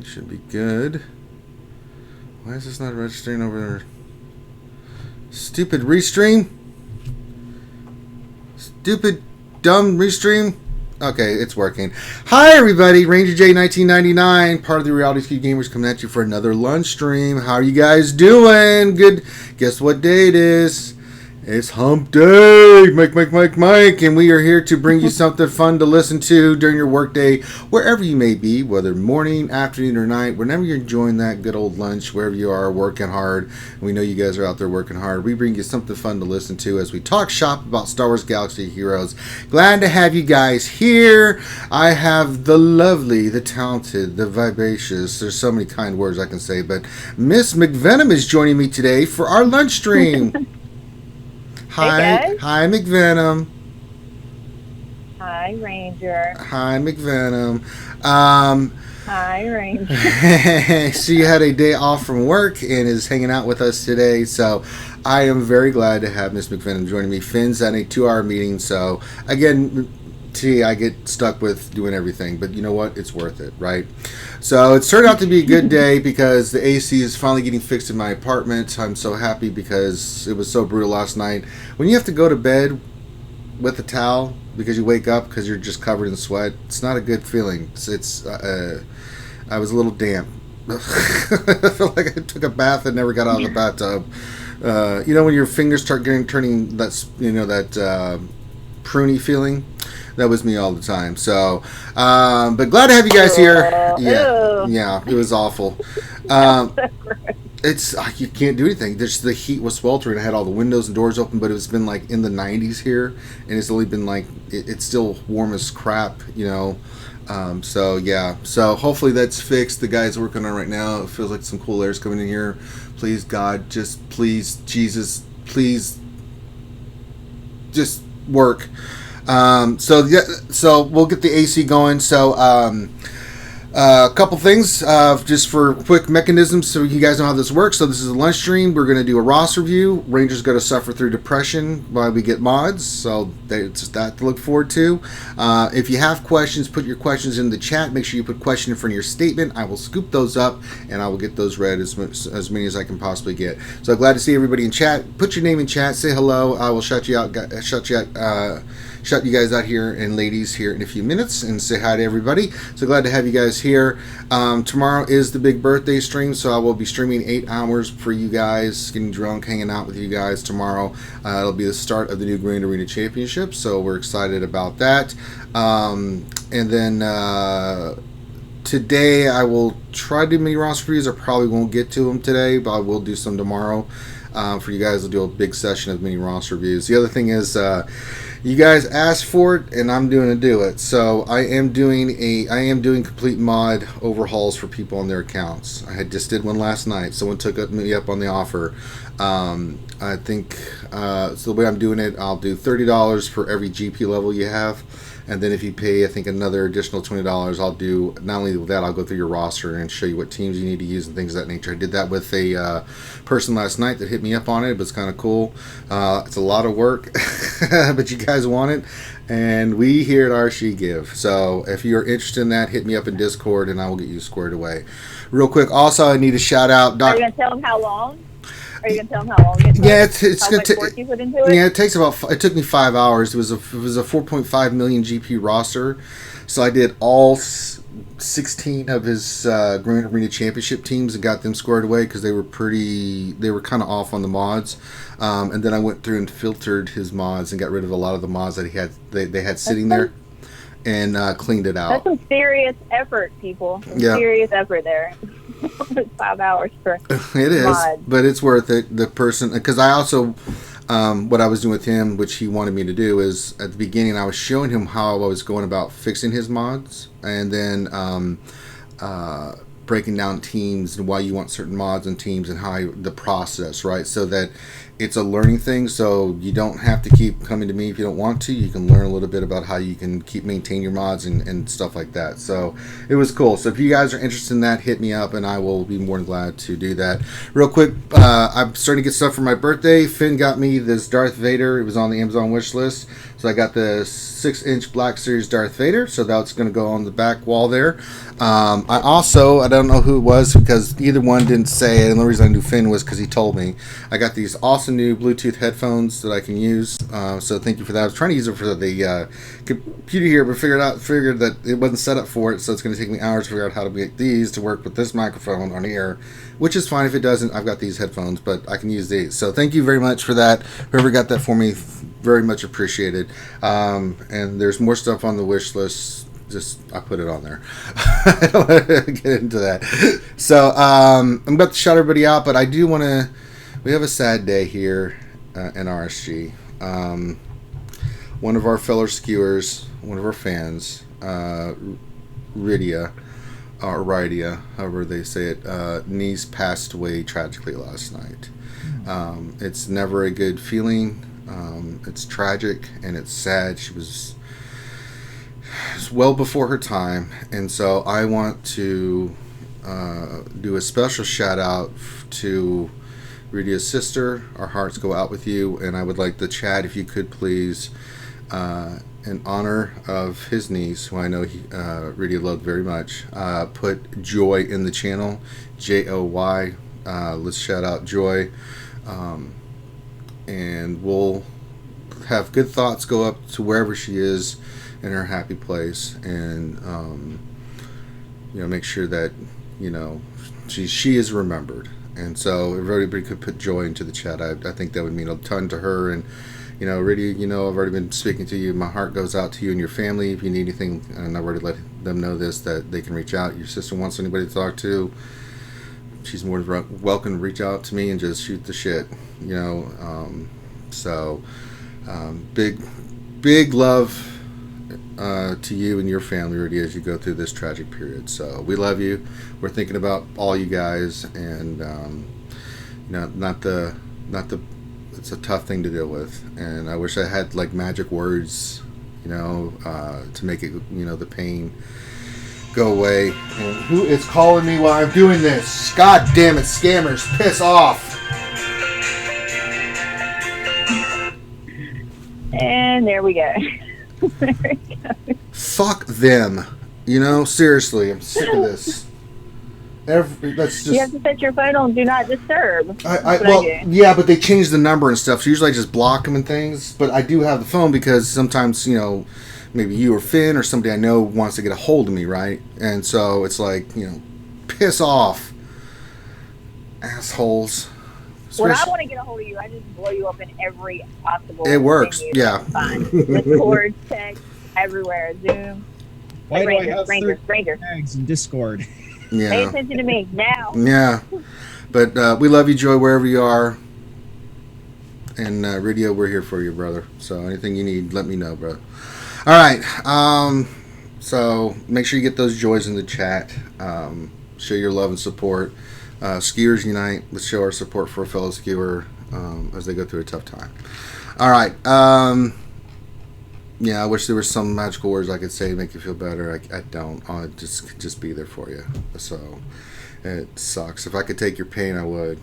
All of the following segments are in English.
should be good. Why is this not registering over there? Stupid restream? Stupid, dumb restream? Okay, it's working. Hi, everybody. Ranger J 1999, part of the Reality Skewed Gamers, coming at you for another lunch stream. How are you guys doing? Good. Guess what day it is? It's hump day, Mike, and we are here to bring you something fun to listen to during your workday, wherever you may be, whether morning, afternoon, or night, whenever you're enjoying that good old lunch, wherever you are working hard. We know you guys are out there working hard. We bring you something fun to listen to as we talk shop about Star Wars Galaxy Heroes. Glad to have you guys here. I have the lovely, the talented, the vivacious, there's so many kind words I can say, but Miss McVenom is joining me today for our lunch stream. Hi, hi, McVenom. Hi, Ranger. Hi, McVenom. Hi, Ranger. So you had a day off from work and is hanging out with us today. So I am very glad to have Miss McVenom joining me. Finn's at a 2-hour meeting. So again, I get stuck with doing everything, but you know what? It's worth it, right? So it's turned out to be a good day because the AC is finally getting fixed in my apartment. I'm so happy because it was so brutal last night. When you have to go to bed with a towel because you wake up because you're just covered in sweat, it's not a good feeling. I was a little damp. I felt like I took a bath and never got out of the bathtub. You know when your fingers start turning that pruny feling? That was me all the time. So, but glad to have you guys here. Yeah, it was awful. It's you can't do anything. The heat was sweltering. I had all the windows and doors open, but it's been like in the 90s here, and it's only been like it's still warm as crap, you know. So yeah. So hopefully that's fixed. The guy's working on it right now. It feels like some cool air's coming in here. Please God, just please Jesus, please, just work. So we'll get the AC going. So a couple things just for quick mechanisms so you guys know how this works. So this is a lunch stream. We're going to do a roster review. Ranger's going to suffer through depression while we get mods, so it's that to look forward to. If you have questions, put your questions in the chat. Make sure you put question in front of your statement. I will scoop those up and I will get those read as many as I can possibly get. So glad to see everybody in chat. Put your name in chat. Say hello. I will shout you guys out here and ladies here in a few minutes and say hi to everybody. So glad to have you guys here. Tomorrow is the big birthday stream, so I will be streaming 8 hours for you guys, getting drunk, hanging out with you guys tomorrow. It'll be the start of the new Grand Arena Championship, so we're excited about that. And then today I will try to do mini roster reviews. I probably won't get to them today, but I will do some tomorrow. For you guys, we'll do a big session of mini roster reviews. The other thing is, you guys asked for it, and I'm doing to do it. So I am doing complete mod overhauls for people on their accounts. I just did one last night. Someone took me up on the offer. I think so. The way I'm doing it, I'll do $30 for every GP level you have. And then if you pay, I think, another additional $20, I'll do, not only that, I'll go through your roster and show you what teams you need to use and things of that nature. I did that with a person last night that hit me up on it. It was kind of cool. It's a lot of work, but you guys want it. And we here at RSG give. So if you're interested in that, hit me up in Discord and I will get you squared away. Real quick, also, I need to shout out Are you going to tell them how long? Are you going to tell them how long it took? Yeah, it's going to take. Yeah, it took me 5 hours. It was a 4.5 million GP roster, so I did all 16 of his Grand Arena Championship teams and got them squared away because they were kind of off on the mods. And then I went through and filtered his mods and got rid of a lot of the mods that they had sitting there and cleaned it out. That's some serious effort, people. Serious effort there. 5 hours for it is mod. But it's worth it. The person, because I also what I was doing with him, which he wanted me to do, is at the beginning I was showing him how I was going about fixing his mods, and then breaking down teams and why you want certain mods and teams and how the process, right? So that it's a learning thing, so you don't have to keep coming to me if you don't want to. You can learn a little bit about how you can maintain your mods and stuff like that. So it was cool. So if you guys are interested in that, hit me up and I will be more than glad to do that. Real quick, I'm starting to get stuff for my birthday. Finn got me this Darth Vader. It was on the Amazon wish list. So I got the 6-inch Black Series Darth Vader, so that's going to go on the back wall there. I don't know who it was because either one didn't say it, and the reason I knew Finn was because he told me. I got these awesome new Bluetooth headphones that I can use, so thank you for that. I was trying to use it for the computer here, but figured that it wasn't set up for it, so it's going to take me hours to figure out how to get these to work with this microphone on here, which is fine. If it doesn't, I've got these headphones, but I can use these. So thank you very much for that. Whoever got that for me, very much appreciated. And there's more stuff on the wish list. Just I put it on there. I don't want to get into that. So I'm about to shout everybody out, but I do want to. We have a sad day here in RSG. One of our fellow skewers, one of our fans, Rydia, or Rydia, however they say it, niece passed away tragically last night. It's never a good feeling. It's tragic and it's sad. She was well before her time, and so I want to do a special shout out to Rydia's sister. Our hearts go out with you, and I would like the chat, if you could please, in honor of his niece, who I know Rydia loved very much, put Joy in the channel, Joy. Let's shout out Joy, and we'll have good thoughts go up to wherever she is in her happy place, and make sure that she is remembered. And so if everybody could put Joy into the chat, I think that would mean a ton to her. And Rydia, I've already been speaking to you. My heart goes out to you and your family. If you need anything, and I've already let them know this, that they can reach out. Your sister wants anybody to talk to, she's more than welcome to reach out to me and just shoot the shit. Big love to you and your family, Rydia, as you go through this tragic period. So we love you. We're thinking about all you guys, and it's a tough thing to deal with. And I wish I had like magic words, to make it, the pain go away. And who is calling me while I'm doing this? God damn it, scammers! Piss off! And there we go. Fuck them. Seriously, I'm sick of this. That's just. You have to set your phone on Do Not Disturb. Yeah, but they changed the number and stuff. So usually I just block them and things. But I do have the phone because sometimes, maybe you or Finn or somebody I know wants to get a hold of me, right? And so it's like, piss off, assholes. When I want to get a hold of you, I just blow you up in every possible. It works, venue. yeah. Fine. Discord, text, everywhere, Zoom. Why do I have stranger. tags in Discord? Yeah. Pay attention to me now. Yeah, but we love you, Joy, wherever you are. And Rydia, we're here for you, brother. So anything you need, let me know, bro. All right. So make sure you get those joys in the chat. Show your love and support. Skewers Unite. Let's show our support for a fellow skewer as they go through a tough time. All right. I wish there were some magical words I could say to make you feel better. I don't. I'll just be there for you. So it sucks. If I could take your pain, I would.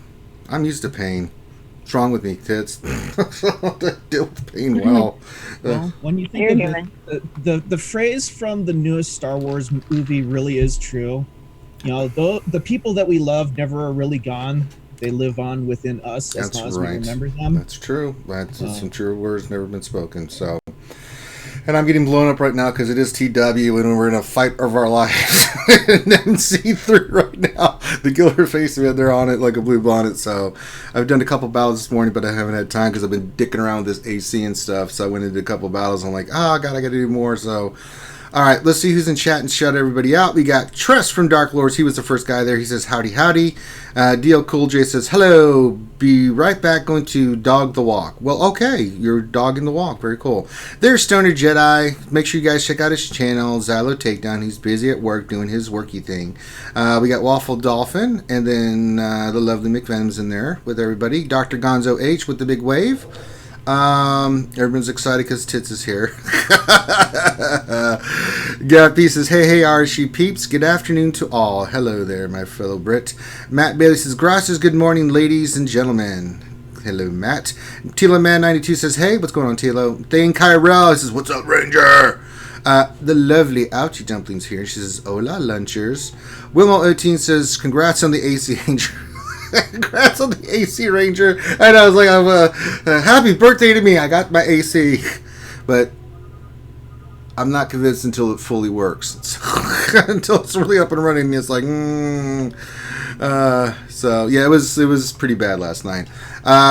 I'm used to pain. What's wrong with me, tits? I deal with pain well. Well, when you think of the phrase from the newest Star Wars movie really is true. The people that we love never are really gone. They live on within us as long as we remember them. That's true. That's some true words never been spoken. So, and I'm getting blown up right now because it is TW and we're in a fight of our lives. And then C3 right now, the killer face, they're on it like a blue bonnet. So I've done a couple battles this morning, but I haven't had time because I've been dicking around with this AC and stuff. So I went into a couple battles. I'm like, God, I got to do more. So. All right, let's see who's in chat and shout everybody out. We got Tress from Dark Lords. He was the first guy there. He says, howdy, howdy. DL Cool J says, hello. Be right back, going to dog the walk. Well, okay. You're dogging the walk. Very cool. There's Stoner Jedi. Make sure you guys check out his channel, Xylo Takedown. He's busy at work doing his worky thing. We got Waffle Dolphin, and then the lovely McVenum's in there with everybody. Dr. Gonzo H with the big wave. Everyone's excited because Tits is here. Gappy says, hey, RSG peeps. Good afternoon to all. Hello there, my fellow Brit. Matt Bailey says, Grasses, good morning, ladies and gentlemen. Hello, Matt. Tilo Man 92 says, hey, what's going on, Tilo? Thane Kyrell says, what's up, Ranger? The lovely Ouchie Dumplings here. She says, hola, lunchers. Wilmo18 says, congrats on the AC Ranger. Congrats on the AC Ranger. And I was like, happy birthday to me. I got my AC. But I'm not convinced until it fully works. Until it's really up and running. It's like, so yeah, it was pretty bad last night.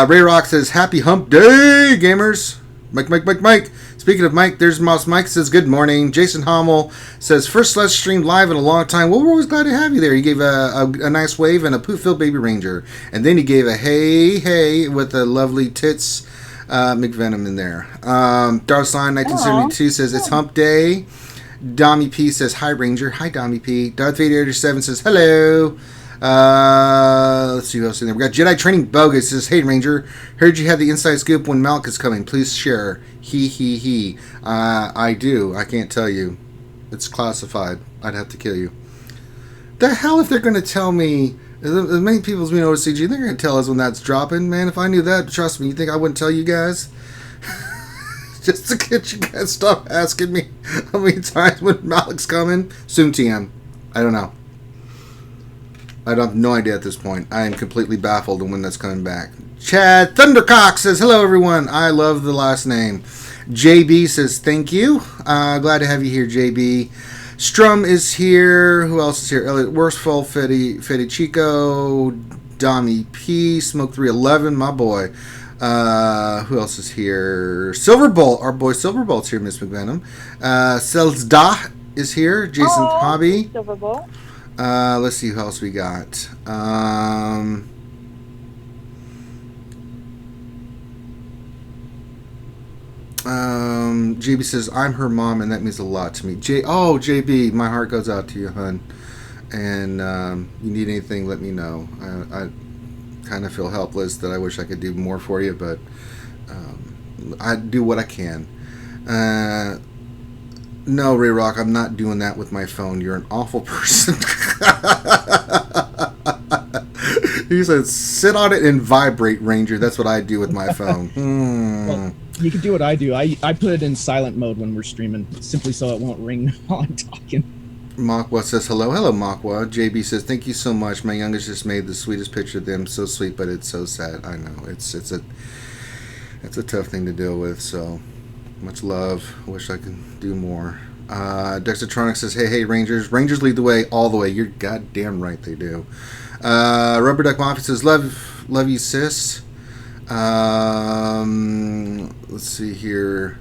Ray Rock says, happy hump day, gamers. Mike. Speaking of Mike, there's Mouse Mike says, good morning. Jason Hommel says, first Let's Stream live in a long time. Well, we're always glad to have you there. He gave a nice wave and a poo-filled baby ranger. And then he gave a hey with a lovely tits McVenom in there. Darsign 1972 says, it's hump day. Dommy P says, hi, Ranger. Hi, Dommy P. Darth Vader 87 says, hello. Let's see who else in there. We got Jedi Training Bogus says, hey, Ranger, heard you had the inside scoop when Malk is coming. Please share. He. I do. I can't tell you. It's classified. I'd have to kill you. The hell if they're going to tell me, as many people as we know at CG, they're going to tell us when that's dropping. Man, if I knew that, trust me, you think I wouldn't tell you guys? Just to get you guys stop asking me how many times when Malik's coming. Soon TM. I don't know. I have no idea at this point. I am completely baffled on when that's coming back. Chad Thundercock says, hello, everyone. I love the last name. JB says, thank you. Glad to have you here, JB. Strum is here. Who else is here? Elliot Worstful, Fede Chico, Dommy P, Smoke 311, my boy. Who else is here? Silverbolt, our boy Silverbolt's here, Miss McVenom. Selsda is here. Jason Hobby. Silverbolt. Let's see who else we got. JB says, I'm her mom, and that means a lot to me. JB, my heart goes out to you, hun. And you need anything, let me know. I kind of feel helpless that I wish I could do more for you, but I do what I can. No, Ray Rock, I'm not doing that with my phone. You're an awful person. He said, sit on it and vibrate, Ranger. That's what I do with my phone. Well, you can do what I do. I put it in silent mode when we're streaming, simply so it won't ring while I'm talking. Makwa says, hello. Hello, Makwa. JB says, thank you so much. My youngest just made the sweetest picture of them. So sweet, but it's so sad. I know. It's a tough thing to deal with, so much love. Wish I could do more. Dexatronic says, hey, Rangers. Rangers lead the way all the way. You're goddamn right they do. Rubber Duck Mafia says, love you, sis. Let's see here.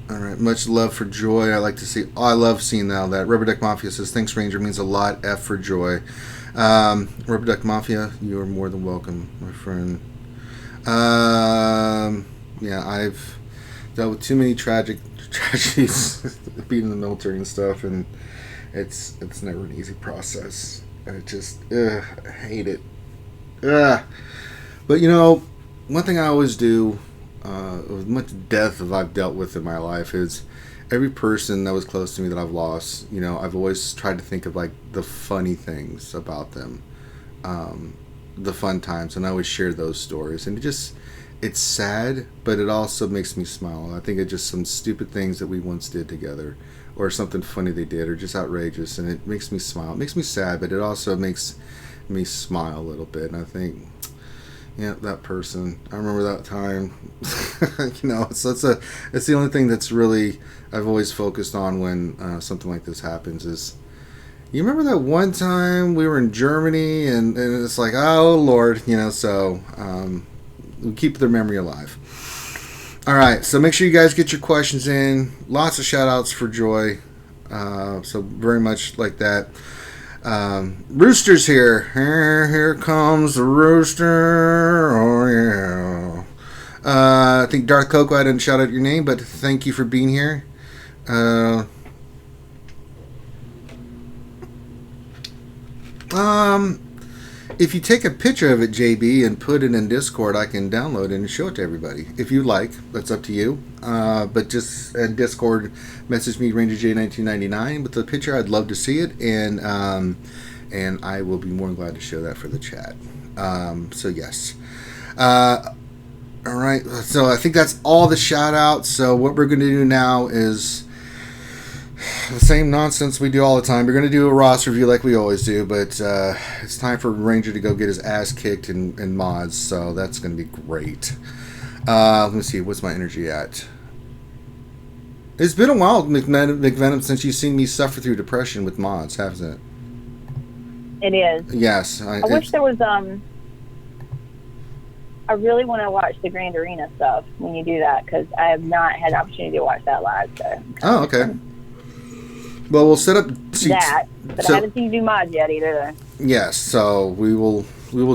All right, much love for Joy. I love seeing all that. Rubber Duck Mafia says, thanks, Ranger. Means a lot. F for Joy. Rubber Duck Mafia, you are more than welcome, my friend. Yeah, I've dealt with too many tragedies being in the military and stuff, and it's never an easy process. I just I hate it. But you know, one thing I always do, as much death as I've dealt with in my life, is every person that was close to me that I've lost, you know, I've always tried to think of like the funny things about them, the fun times, and I always share those stories, and it's sad, but it also makes me smile. I think it's just some stupid things that we once did together, or something funny they did, or just outrageous, and it makes me smile. It makes me sad, but it also makes me smile a little bit, and I think, yeah, that person, I remember that time. You know, it's the only thing that's really I've always focused on when something like this happens is, you remember that one time we were in Germany, and it's like, oh Lord, you know, so we keep their memory alive. All right, so make sure you guys get your questions in. Lots of shout outs for Joy, so very much like that. Rooster's here. Here comes the rooster. Oh yeah. I think Darth Coco, I didn't shout out your name, but thank you for being here. If you take a picture of it, JB, and put it in Discord, I can download it and show it to everybody. If you like, that's up to you. But just in Discord, message me, RangerJ1999, with the picture. I'd love to see it. And and I will be more than glad to show that for the chat. So yes. All right, so I think that's all the shout outs. So what we're going to do now is the same nonsense we do all the time. We're going to do a roster review like we always do, but it's time for Ranger to go get his ass kicked in mods, so that's going to be great. Let me see, what's my energy at? It's been a while, McVenom, since you've seen me suffer through depression with mods, hasn't it? It is. Yes. I wish there was I really want to watch the Grand Arena stuff when you do that, because I have not had the opportunity to watch that live. So. Oh, okay. Well, we'll set up that, but I haven't seen you do mods yet either. Yes, so we will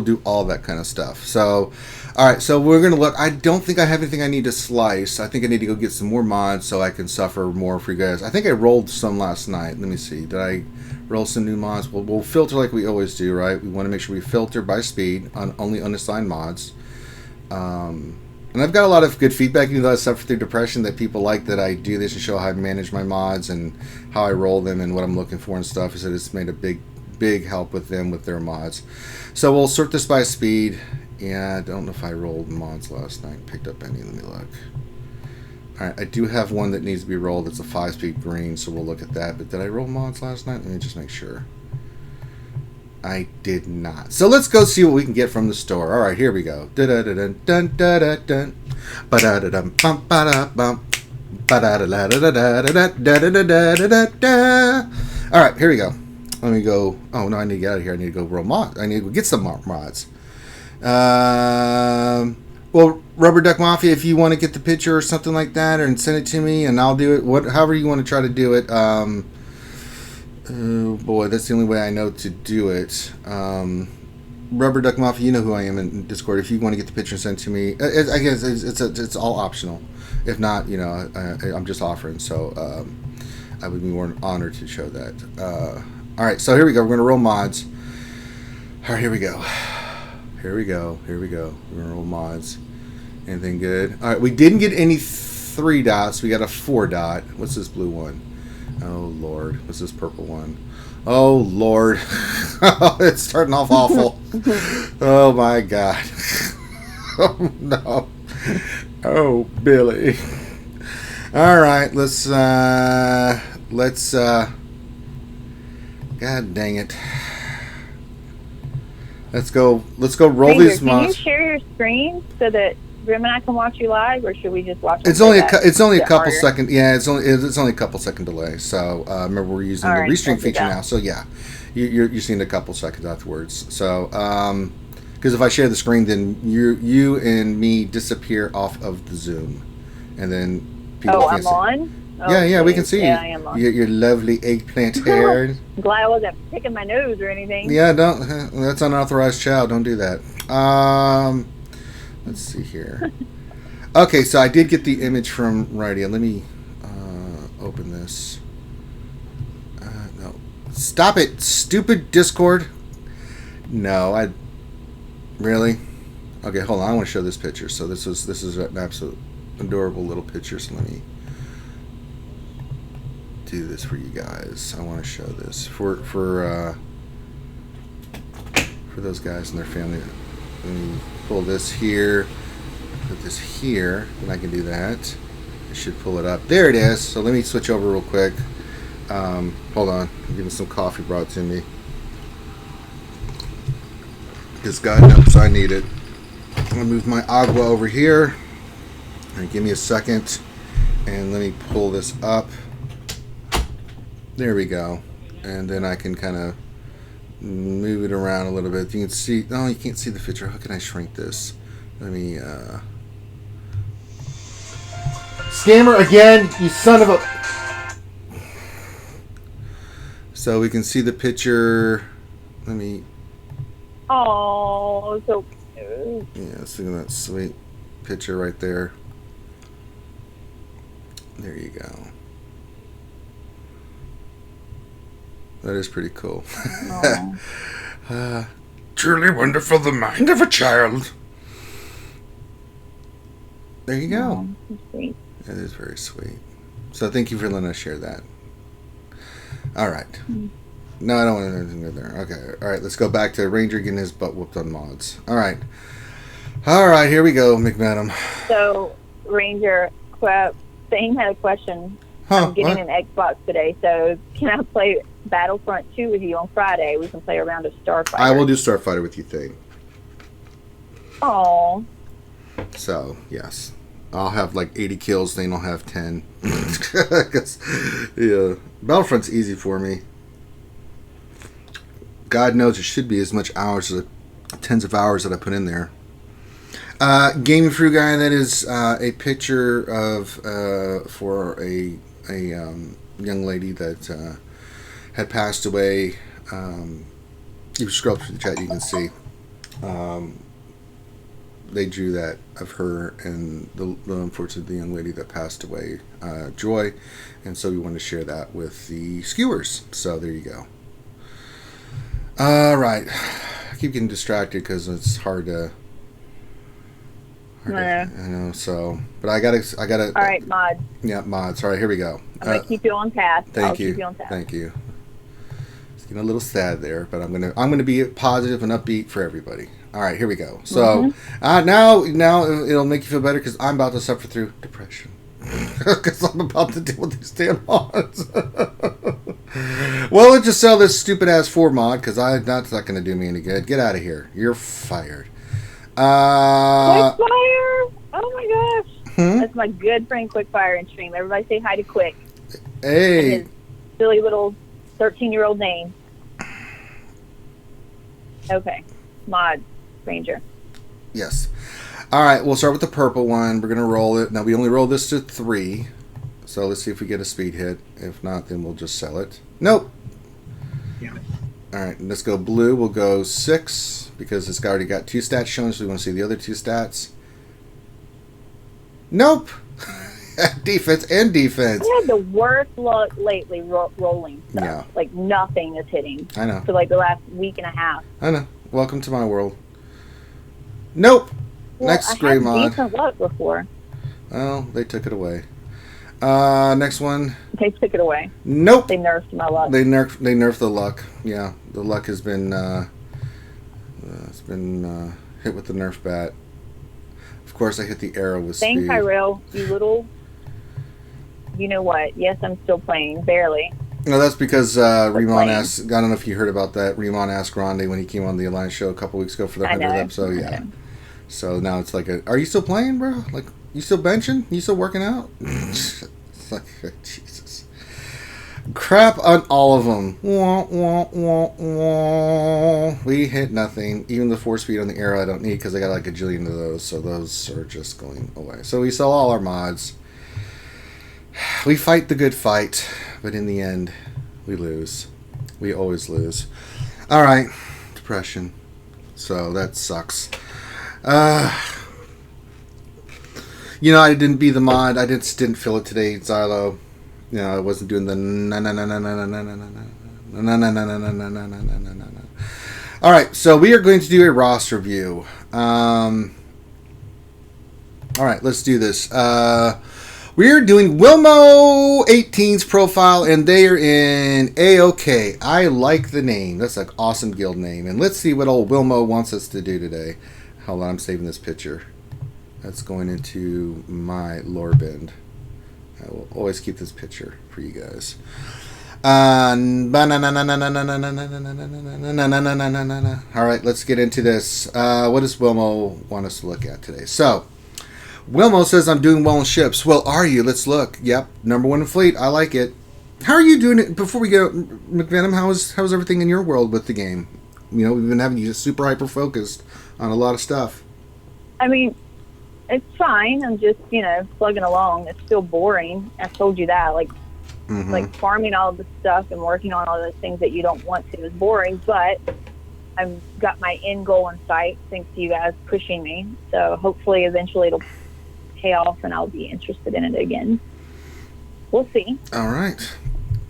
do all that kind of stuff. So, all right, so we're gonna look. I don't think I have anything I need to slice. I think I need to go get some more mods so I can suffer more for you guys. I think I rolled some last night. Let me see. Did I roll some new mods? We'll filter like we always do, right? We want to make sure we filter by speed on only unassigned mods. And I've got a lot of good feedback, even though I suffer through depression, that people like that I do this and show how I manage my mods and how I roll them and what I'm looking for and stuff. So it's made a big help with them with their mods. So we'll sort this by speed. Yeah, I don't know if I rolled mods last night. Picked up any. Let me look. Alright, I do have one that needs to be rolled. It's a 5-speed green, so we'll look at that. But did I roll mods last night? Let me just make sure. I did not. So let's go see what we can get from the store. All right, here we go. All right, here we go. Let me go. Oh no, I need to get out of here. I need to go roll mods. I need to go get some mods. Well, Rubber Duck Mafia, if you want to get the picture or something like that, and send it to me, and I'll do it. However you want to try to do it. Oh boy, that's the only way I know to do it. Rubber Duck Mafia, you know who I am in Discord. If you want to get the picture and send it to me, I guess it's all optional. If not, you know, I'm just offering. So I would be more honored to show that. All right, so here we go. We're gonna roll mods. All right, here we go. Here we go. We're gonna roll mods. Anything good? All right, we didn't get any 3 dots. We got a 4 dot. What's this blue one? Oh, Lord. What's this purple one? Oh, Lord. It's starting off awful. Oh, my God. Oh, no. Oh, Billy. All right. Let's, God dang it. Let's go roll Ranger, these mods. Can you share your screen so that Grim and I can watch you live, or should we just watch? It's only a couple second. Yeah, it's only a couple second delay. So remember, we're using the restream feature now. So yeah, you're seeing a couple seconds afterwards. So because if I share the screen, then you and me disappear off of the Zoom, and then people can't I'm see. on. Yeah, we can see I am on. your lovely eggplant hair. I'm glad I wasn't picking my nose or anything. Yeah, don't. That's unauthorized child. Don't do that. Let's see here. Okay, so I did get the image from Righty. Let me open this. No. Stop it, stupid Discord. No, really? Okay, hold on. I want to show this picture. So this is an absolute adorable little picture. So let me do this for you guys. I want to show this for those guys and their family. Let me pull this here, put this here, and I can do that. I should pull it up. There it is. So let me switch over real quick. Hold on. I'm getting some coffee brought to me. Because God knows I need it. I'm going to move my agua over here. And give me a second. And let me pull this up. There we go. And then I can kind of move it around a little bit. You can see. No, you can't see the picture. How can I shrink this? Let me. Scammer again, you son of a. So we can see the picture. Let me. Oh, so. Yeah, see that sweet picture right there. There you go. That is pretty cool. Truly wonderful, the mind of a child. There you go. Oh, sweet. That is very sweet. So thank you for letting us share that. All right. No, I don't want anything good there. Okay. All right. Let's go back to Ranger getting his butt whooped on mods. All right. All right. Here we go, McMadam. So, Ranger, Thane had a question. I'm getting an Xbox today, so can I play Battlefront 2 with you on Friday? We can play a round of Starfighter. I will do Starfighter with you, Thane. Oh. So, yes. I'll have like 80 kills, Thane will have 10. Yeah. Battlefront's easy for me. God knows it should be as much hours, tens of hours that I put in there. Gaming Fruit Guy, that is a picture of for a young lady that had passed away. If you scroll through the chat, you can see they drew that of her and the unfortunately the young lady that passed away, Joy, and so we wanted to share that with the skewers. So there you go. All right, I keep getting distracted because it's hard to. I know. So, but I gotta. All right, mods. Yeah, mods. All right, here we go. I'm gonna keep you on task. Thank you. Keep you on task. Thank you. It's getting a little sad there, but I'm gonna be positive and upbeat for everybody. All right, here we go. So now it'll make you feel better because I'm about to suffer through depression because I'm about to deal with these damn mods. Well, let's just sell this stupid ass 4 mod because that's not gonna do me any good. Get out of here. You're fired. Quickfire! Oh my gosh. That's my good friend Quickfire in stream. Everybody say hi to Quick. Hey. And his silly little 13-year-old name. Okay. Mod. Ranger. Yes. All right, we'll start with the purple one. We're going to roll it. Now, we only roll this to 3. So let's see if we get a speed hit. If not, then we'll just sell it. Nope. Damn it. All right, let's go blue. We'll go 6 because it's already got 2 stats shown, so we want to see the other 2 stats. Nope. Defense and defense. I had the worst luck lately rolling stuff. Yeah. Like nothing is hitting. I know. For like the last week and a half. I know. Welcome to my world. Nope. Well, Next gray mod. I had decent luck before. Well, they took it away. Next one. They took it away. Nope. They nerfed my luck. They nerfed the luck. Yeah, the luck has been hit with the nerf bat. Of course, I hit the arrow with speed. Thanks, Tyrell. You know what? Yes, I'm still playing, barely. No, that's because Remon asked. I don't know if you heard about that. Remon asked Grande when he came on the Alliance show a couple weeks ago for the 100th episode. Yeah. So now it's like, are you still playing, bro? Like, you still benching? You still working out? It's like, Jesus. Crap on all of them. Wah, wah, wah, wah. We hit nothing. Even the 4 speed on the arrow I don't need because I got like a jillion of those. So those are just going away. So we sell all our mods. We fight the good fight. But in the end, we lose. We always lose. All right. Depression. So that sucks. You know, I didn't be the mod. I just didn't feel it today, Xylo. You know, I wasn't doing the All right, so we are going to do a roster review. All right, let's do this. We're doing Wilmo 18's profile, and they are in AOK. I like the name. That's an awesome guild name. And let's see what old Wilmo wants us to do today. Hold on, I'm saving this picture. That's going into my lore bin. I will always keep this picture for you guys. All right, let's get into this. What does Wilmo want us to look at today? So, Wilmo says, I'm doing well in ships. Well, are you? Let's look. Yep, #1 in fleet. I like it. How are you doing it? Before we go, McVenom, how's everything in your world with the game? You know, we've been having you super hyper-focused on a lot of stuff. I mean, it's fine. I'm just, plugging along. It's still boring. I told you that. Like farming all the stuff and working on all those things that you don't want to is boring, but I've got my end goal in sight thanks to you guys pushing me. So hopefully eventually it'll pay off and I'll be interested in it again. We'll see. All right.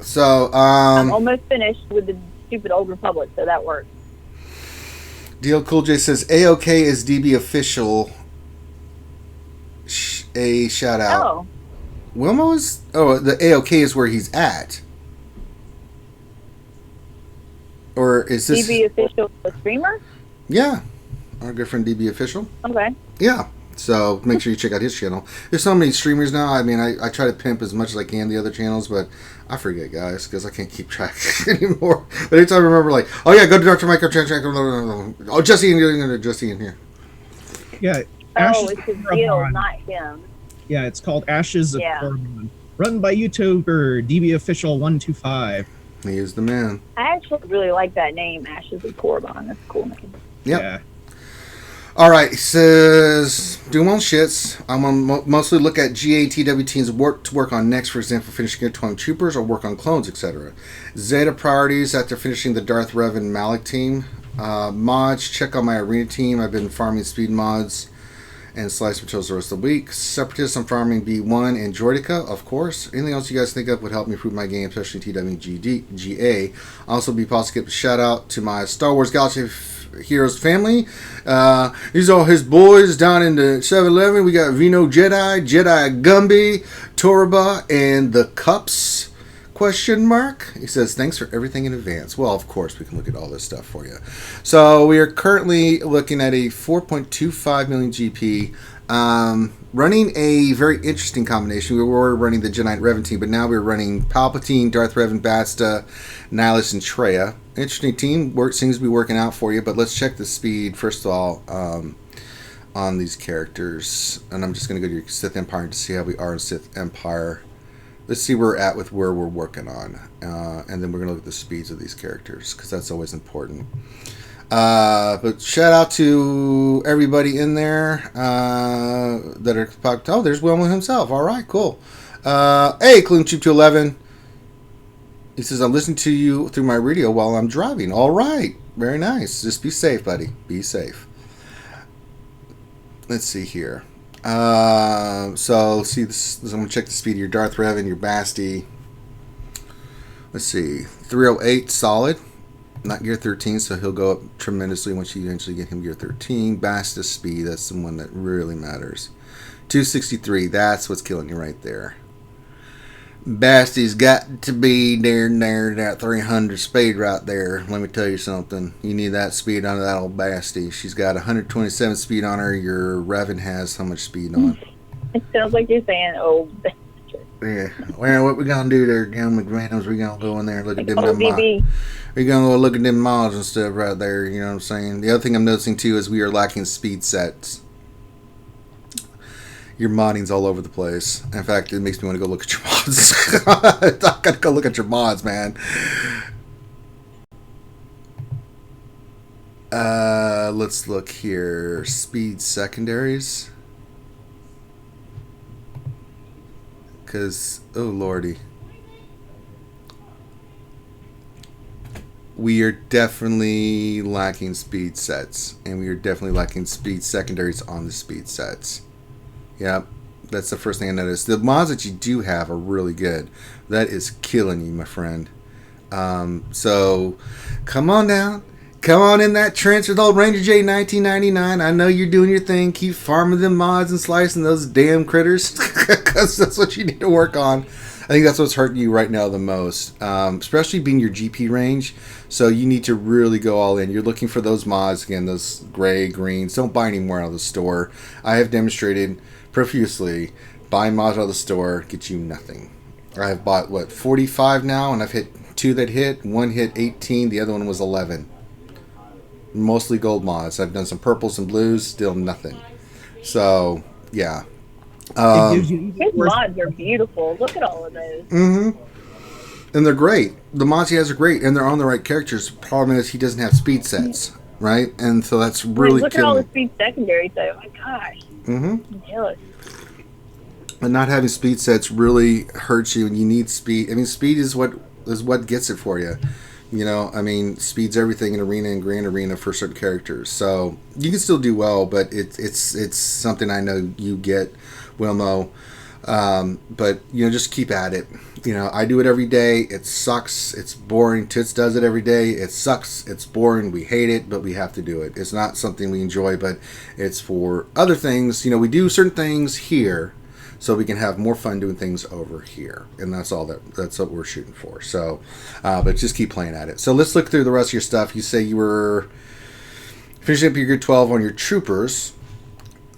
So, I'm almost finished with the stupid Old Republic, so that works. DL Cool J says, AOK is DB official. A shout out. Oh. Wilmo is... Oh, the AOK is where he's at. Or is this DB Official the streamer? Yeah, our good friend DB Official. Okay. Yeah. So make sure you check out his channel. There's so many streamers now. I mean, I try to pimp as much as I can the other channels, but I forget, guys, because I can't keep track anymore. But anytime I remember, like, oh yeah, go to Dr. Mike, check. Oh, Jesse in here. Yeah. Oh, it's his deal, not him. Yeah, it's called Ashes of Korban. Run by YouTuber DB Official 125. He is the man. I actually really like that name, Ashes of Korban. That's a cool name. Yep. Yeah. All right, he says, doing my own shits. I'm going to mostly look at GATW teams to work on next, for example, finishing Gear 20 Troopers or work on clones, etc. Zeta priorities after finishing the Darth Rev and Malik team. Mods, check on my arena team. I've been farming speed mods and slice materials the rest of the week. Separatists, I'm farming B1 and Droidica, of course. Anything else you guys think of would help me improve my game, especially TWGA. Also, be possible to give a shout out to my Star Wars Galaxy Heroes family. These are his boys down in the 7-Eleven. We got Vino Jedi Gumby, Torba, and the Cups. Question mark. He says, thanks for everything in advance. Well, of course, we can look at all this stuff for you. So we are currently looking at a 4.25 million GP. Running a very interesting combination. We were running the Jedi Revan team, but now we're running Palpatine, Darth Revan, Basta, Nihilus, and Traya. Interesting team. Seems to be working out for you, but let's check the speed, first of all, on these characters. And I'm just going to go to your Sith Empire to see how we are in Sith Empire. Let's see where we're at with where we're working on. And then we're going to look at the speeds of these characters, because that's always important. But shout out to everybody in there that are popped. Oh, there's Wilma himself. All right, cool. Hey, Clune Cheap 211. He says, I'm listening to you through my radio while I'm driving. All right. Very nice. Just be safe, buddy. Be safe. Let's see here. So, see this. I'm going to check the speed of your Darth Revan, your Basti. Let's see. 308, solid. Not Gear 13, so he'll go up tremendously once you eventually get him Gear 13. Basta speed, that's the one that really matters. 263, that's what's killing you right there. Basti's got to be there, that 300 speed right there. Let me tell you something. You need that speed on that old Basti. She's got 127 speed on her. Your Revan has how much speed on? It sounds like you're saying old. Yeah. Well, what we gonna do there, Gil McGranums? We gonna go in there and look at them mods. We're gonna go look at them mods and stuff right there. You know what I'm saying? The other thing I'm noticing too is we are lacking speed sets. Your modding's all over the place. In fact, it makes me want to go look at your mods. I gotta go look at your mods, man. Let's look here. Speed secondaries. Because, oh lordy. We are definitely lacking speed sets. And we are definitely lacking speed secondaries on the speed sets. Yep, that's the first thing I noticed. The mods that you do have are really good. That is killing you, my friend. So, come on down. Come on in that trench with old Ranger J 1999. I know you're doing your thing. Keep farming them mods and slicing those damn critters. Because that's what you need to work on. I think that's what's hurting you right now the most. Especially being your GP range. So you need to really go all in. You're looking for those mods. Again, those gray, greens. Don't buy any more out of the store. I have demonstrated profusely. Buying mods out of the store gets you nothing. I have bought, 45 now. And I've hit 2 that hit. 1 hit 18. The other one was 11. Mostly gold mods. I've done some purples and blues, still nothing. So, yeah. His mods are beautiful. Look at all of those. Mm-hmm. And they're great. The mods he has are great, and they're on the right characters. The problem is he doesn't have speed sets, right? And so that's really look at all the speed secondaries, though. My gosh. Mm-hmm. I'm jealous. And not having speed sets really hurts you, and you need speed. I mean, speed is what gets it for you. You know, I mean, speed's everything in Arena and Grand Arena for certain characters. So you can still do well, but it's something I know you get, Wilmo. But, you know, just keep at it. You know, I do it every day. It sucks. It's boring. Tits does it every day. It sucks. It's boring. We hate it, but we have to do it. It's not something we enjoy, but it's for other things. You know, we do certain things here so we can have more fun doing things over here. And that's what we're shooting for. So, but just keep playing at it. So let's look through the rest of your stuff. You say you were finishing up your Gear 12 on your troopers.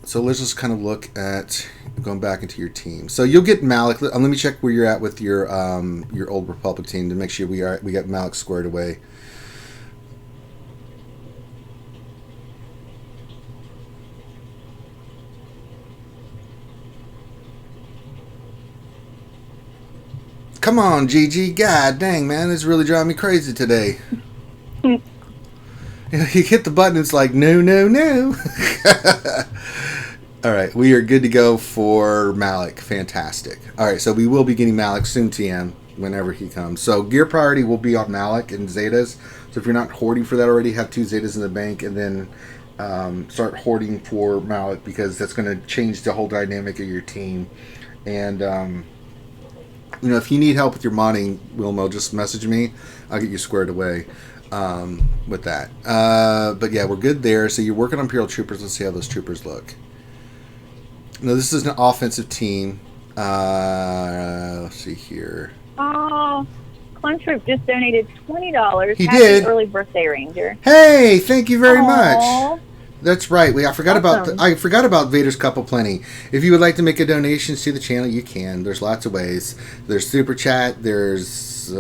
So let's just kind of look at going back into your team. So you'll get Malik. Let me check where you're at with your Old Republic team to make sure we got Malik squared away. Come on, Gigi. God dang, man, it's really driving me crazy today. You hit the button, it's like, no, no, no. All right, we are good to go for Malik. Fantastic. All right, so we will be getting Malik soon, TM, whenever he comes. So gear priority will be on Malik and Zetas. So if you're not hoarding for that already, have 2 Zetas in the bank and then start hoarding for Malik, because that's going to change the whole dynamic of your team. And, if you need help with your modding, Wilmo, just message me. I'll get you squared away with that. But yeah, we're good there. So you're working on Imperial Troopers. Let's see how those troopers look. No, this is an offensive team. Let's see here. Oh, Clone Troop just donated $20. He Happy did. Early birthday, Ranger. Hey, thank you very Aw. much. That's right. I forgot about Vader's Cup of Plenty. If you would like to make a donation to the channel, you can. There's lots of ways. There's Super Chat. There's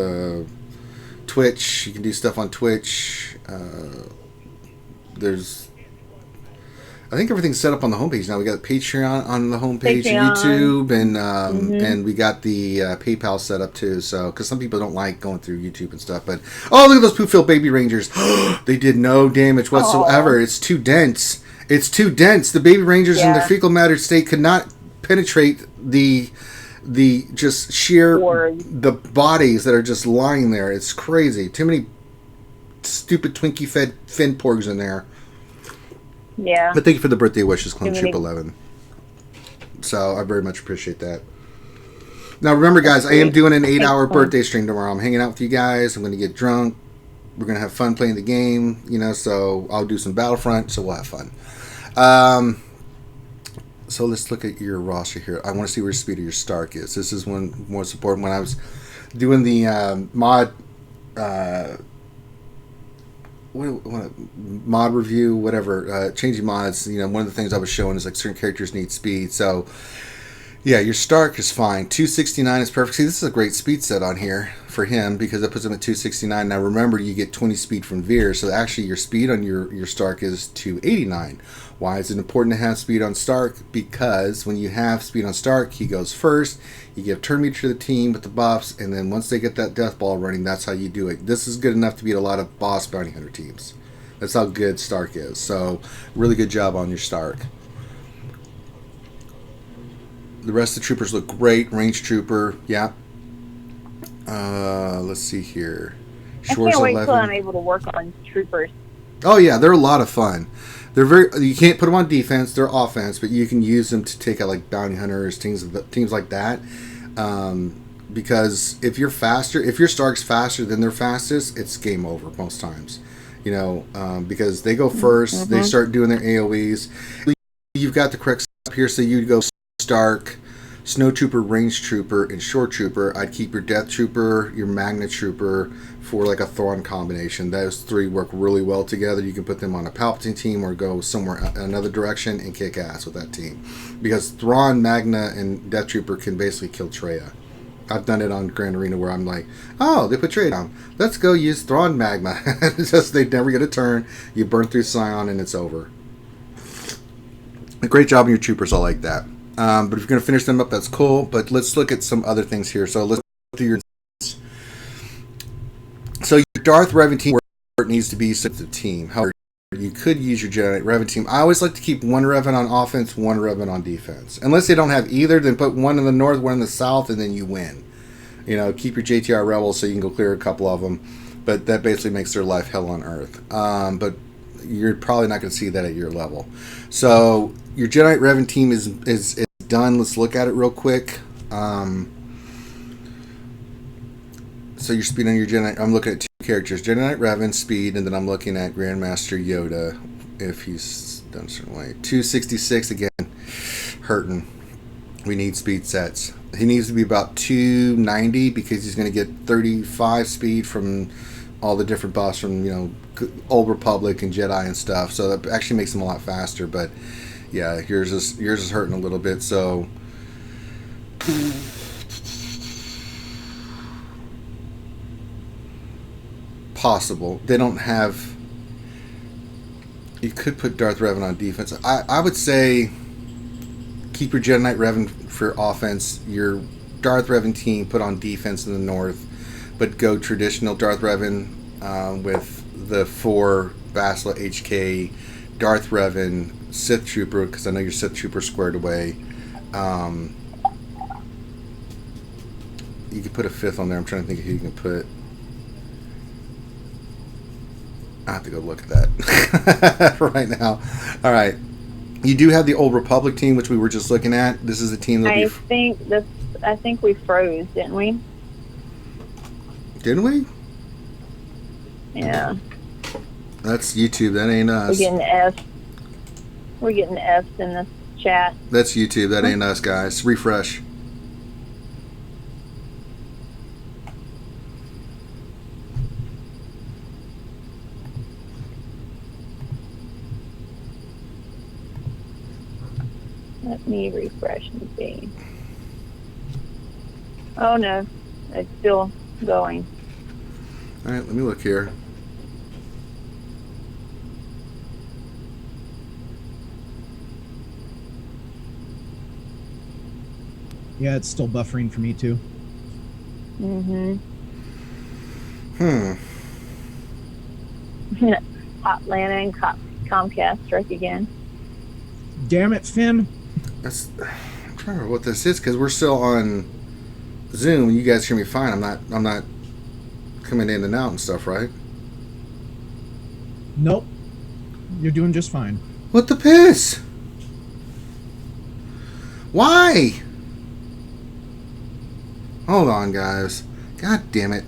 Twitch. You can do stuff on Twitch. I think everything's set up on the homepage now. We got Patreon on the homepage, YouTube, and we got the PayPal set up too. So, because some people don't like going through YouTube and stuff, but look at those poop-filled baby Rangers. They did no damage whatsoever. Aww. It's too dense. It's too dense. The baby Rangers in their fecal matter state could not penetrate the just sheer the bodies that are just lying there. It's crazy. Too many stupid Twinkie fed fin porgs in there. Yeah. But thank you for the birthday wishes, Clone Troop 11. So I very much appreciate that. Now remember, guys, I am doing an 8-hour birthday stream tomorrow. I'm hanging out with you guys. I'm going to get drunk. We're going to have fun playing the game, so I'll do some Battlefront, so we'll have fun. So let's look at your roster here. I want to see where the speed of your Stark is. This is one more important. When I was doing the mod review, whatever, changing mods, one of the things I was showing is like certain characters need speed. So yeah, your Stark is fine. 269 is perfect. See, this is a great speed set on here for him because it puts him at 269. Now remember, you get 20 speed from Veer, so actually your speed on your Stark is 289. Why is it important to have speed on Stark? Because when you have speed on Stark, he goes first. You give turn meter to the team with the buffs, and then once they get that death ball running, that's how you do it. This is good enough to beat a lot of boss bounty hunter teams. That's how good Stark is. So really good job on your Stark. The rest of the troopers look great. Range trooper, yeah. Let's see here. I can't wait till I'm able to work on troopers. Oh yeah, they're a lot of fun. You can't put them on defense. They're offense, but you can use them to take out like bounty hunters, teams like that. Because if you're faster, if your Stark's faster than their fastest, it's game over most times. Because they go first, they start doing their AOE's. You've got the correct stuff here, so you'd go Stark, Snow Trooper, Range Trooper, and Shore Trooper. I'd keep your Death Trooper, your Magna Trooper for like a Thrawn combination. Those three work really well together. You can put them on a Palpatine team or go somewhere another direction and kick ass with that team. Because Thrawn, Magna, and Death Trooper can basically kill Traya. I've done it on Grand Arena where I'm like, oh, they put Traya down. Let's go use Thrawn Magma. It's just they never get a turn. You burn through Scion and it's over. A great job on your troopers. I like that. But if you're going to finish them up, that's cool. But let's look at some other things here. So let's go through your... So your Darth Revan team, where it needs to be the team. However, you could use your Jedi Knight Revan team. I always like to keep one Revan on offense, one Revan on defense. Unless they don't have either, then put one in the north, one in the south, and then you win. Keep your JTR Rebels so you can go clear a couple of them. But that basically makes their life hell on earth. But you're probably not going to see that at your level. So your Jedi Knight Revan team is done. Let's look at it real quick. So your speed on your Jedi Knight, I'm looking at two characters, Jedi Knight Revan, speed, and then I'm looking at Grandmaster Yoda, if he's done a certain way. 266, again, hurting. We need speed sets. He needs to be about 290 because he's going to get 35 speed from all the different buffs from, Old Republic and Jedi and stuff. So that actually makes him a lot faster. But yeah, yours is hurting a little bit. So possible. They don't have. You could put Darth Revan on defense. I would say keep your Jedi Knight Revan for offense. Your Darth Revan team put on defense in the north, but go traditional Darth Revan with the 4 Bastila HK, Darth Revan, Sith Trooper, because I know your Sith Trooper squared away. You could put a 5th on there. I'm trying to think of who you can put. I have to go look at that right now. All right. You do have the Old Republic team, which we were just looking at. This is the team that I think we froze, didn't we? Didn't we? Yeah. That's YouTube. That ain't us. We're getting F's in this chat. That's YouTube. That ain't us, guys. Refresh. Let me refresh and see. Oh no, it's still going. All right, let me look here. Yeah, it's still buffering for me too. Atlanta and Comcast strike again. Damn it, Finn. I'm trying to remember what this is because we're still on Zoom. You guys hear me fine. I'm not coming in and out and stuff, right? Nope. You're doing just fine. What the piss? Why? Hold on, guys. God damn it.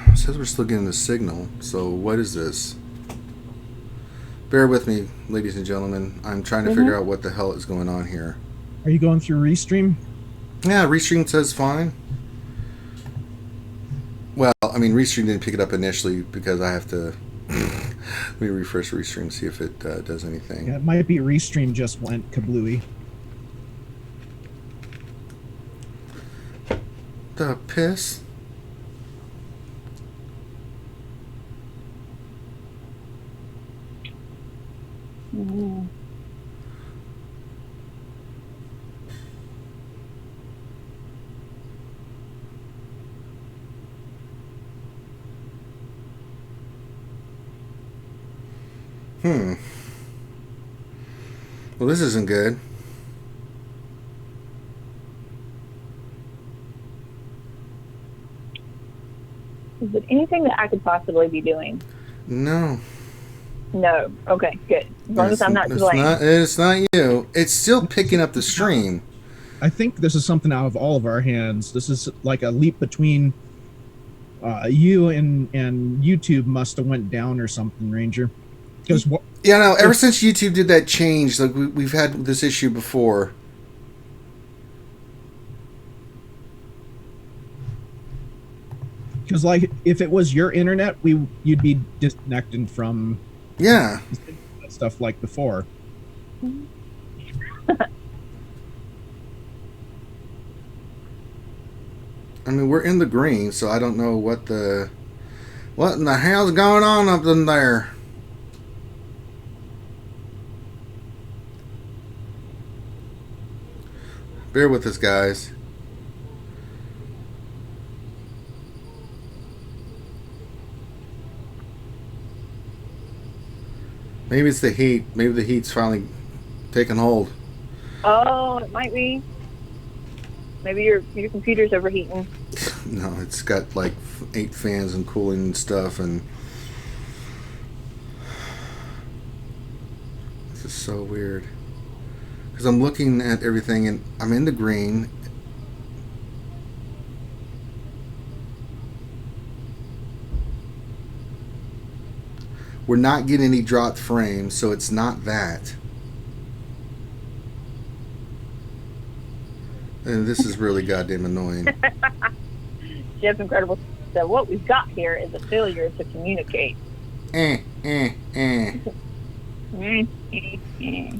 It says we're still getting the signal. So what is this? Bear with me, ladies and gentlemen. I'm trying to figure out what the hell is going on here. Are you going through Restream? Yeah, Restream says fine. Well, I mean, Restream didn't pick it up initially because I have to. Let me refresh Restream, see if it does anything. Yeah, it might be Restream just went kablooey. The piss? Well, this isn't good. Is it anything that I could possibly be doing? No. No. Okay, good. As long as I'm not delaying. It's not you. It's still picking up the stream. I think this is something out of all of our hands. This is like a leap between you and YouTube must have went down or something, Ranger. Because yeah, no. Ever since YouTube did that change, like we've had this issue before. Because like if it was your internet, you'd be disconnected from stuff like before. I mean, we're in the green, so I don't know what in the hell's going on up in there. Bear with us, guys. Maybe it's the heat. Maybe the heat's finally taking hold. Oh, it might be. Maybe your computer's overheating. No, it's got like 8 fans and cooling and stuff, and this is so weird. Because I'm looking at everything, and I'm in the green, We're not getting any dropped frames, so it's not that. And this is really goddamn annoying. Jeff Incredible said, what we've got here is a failure to communicate.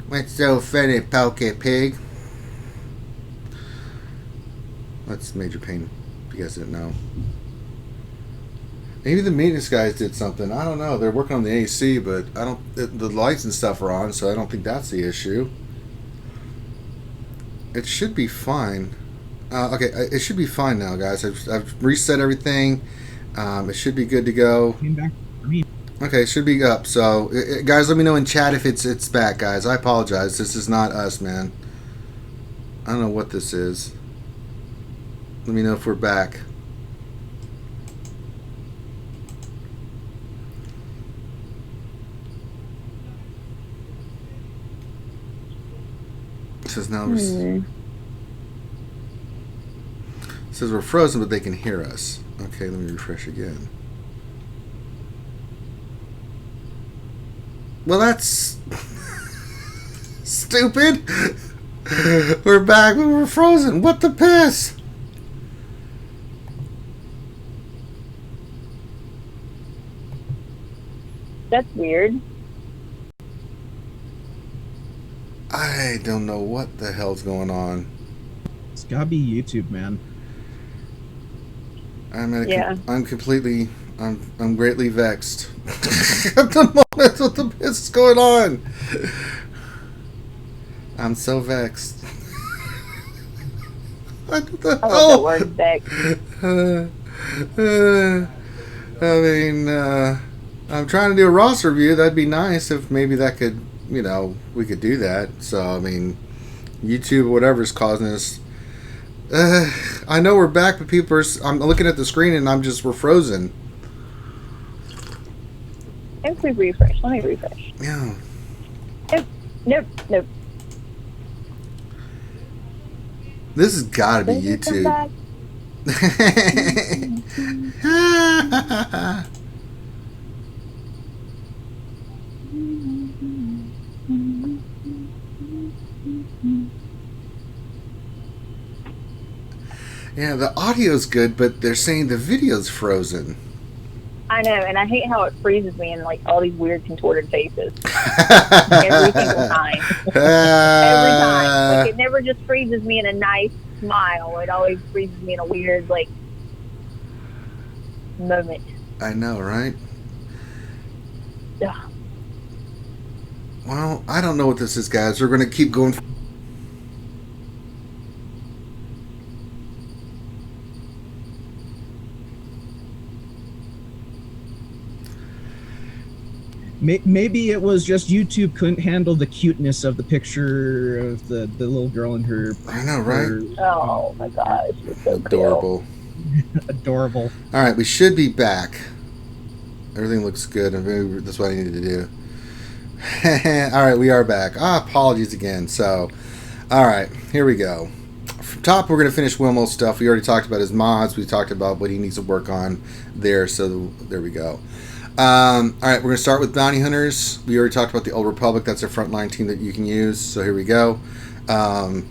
What's so funny, Poke Pig? That's Major Pain, if you guys didn't know. Maybe the maintenance guys did something. I don't know. They're working on the AC, but I don't. The lights and stuff are on, so I don't think that's the issue. It should be fine. Okay, it should be fine now, guys. I've reset everything. It should be good to go. Came back for me. Okay, it should be up. So, guys, let me know in chat if it's back, guys. I apologize. This is not us, man. I don't know what this is. Let me know if we're back. It says now it says we're frozen, but they can hear us. Okay, let me refresh again. Well, that's stupid. We're back, but we're frozen. What the piss? That's weird. I don't know what the hell's going on. It's gotta be YouTube, man. I'm completely, I'm greatly vexed at the moment. What the piss is going on? I'm so vexed. What the I hell? love that word, vexed. I mean, I'm trying to do a roster review. That'd be nice if maybe that could, you know, we could do that. So, I mean, YouTube, whatever's causing this. I know we're back, but people are. I'm looking at the screen and we're frozen. If we refresh, let me refresh. Yeah. Nope. This has got to be YouTube. Yeah, the audio's good, but they're saying the video's frozen. I know, and I hate how it freezes me in like all these weird contorted faces. Every single time. Every time. Like it never just freezes me in a nice smile. It always freezes me in a weird like moment. I know, right? Ugh. Well, I don't know what this is, guys. We're going to keep going. Maybe it was just YouTube couldn't handle the cuteness of the picture of the little girl and her. I know, right? Oh my gosh, it's so adorable. Adorable. All right, we should be back. Everything looks good. Maybe that's what I needed to do. All right, we are back. Apologies again. So, all right, here we go. From top, we're going to finish Wilmo's stuff. We already talked about his mods. We talked about what he needs to work on there. So there we go. All right, we're going to start with Bounty Hunters. We already talked about the Old Republic. That's a frontline team that you can use. So here we go. All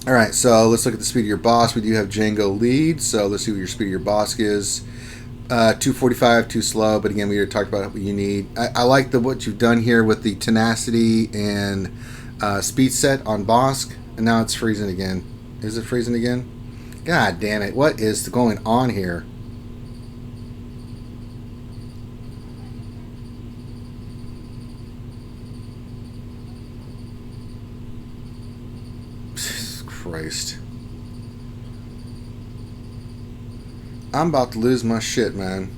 right, so let's look at the speed of your boss. We do have Django lead. So let's see what your speed of your boss is. 245, too slow. But again, we already talked about what you need. I like what you've done here with the tenacity and speed set on Bosk. And now it's freezing again. Is it freezing again? God damn it. What is going on here? Christ. I'm about to lose my shit, man.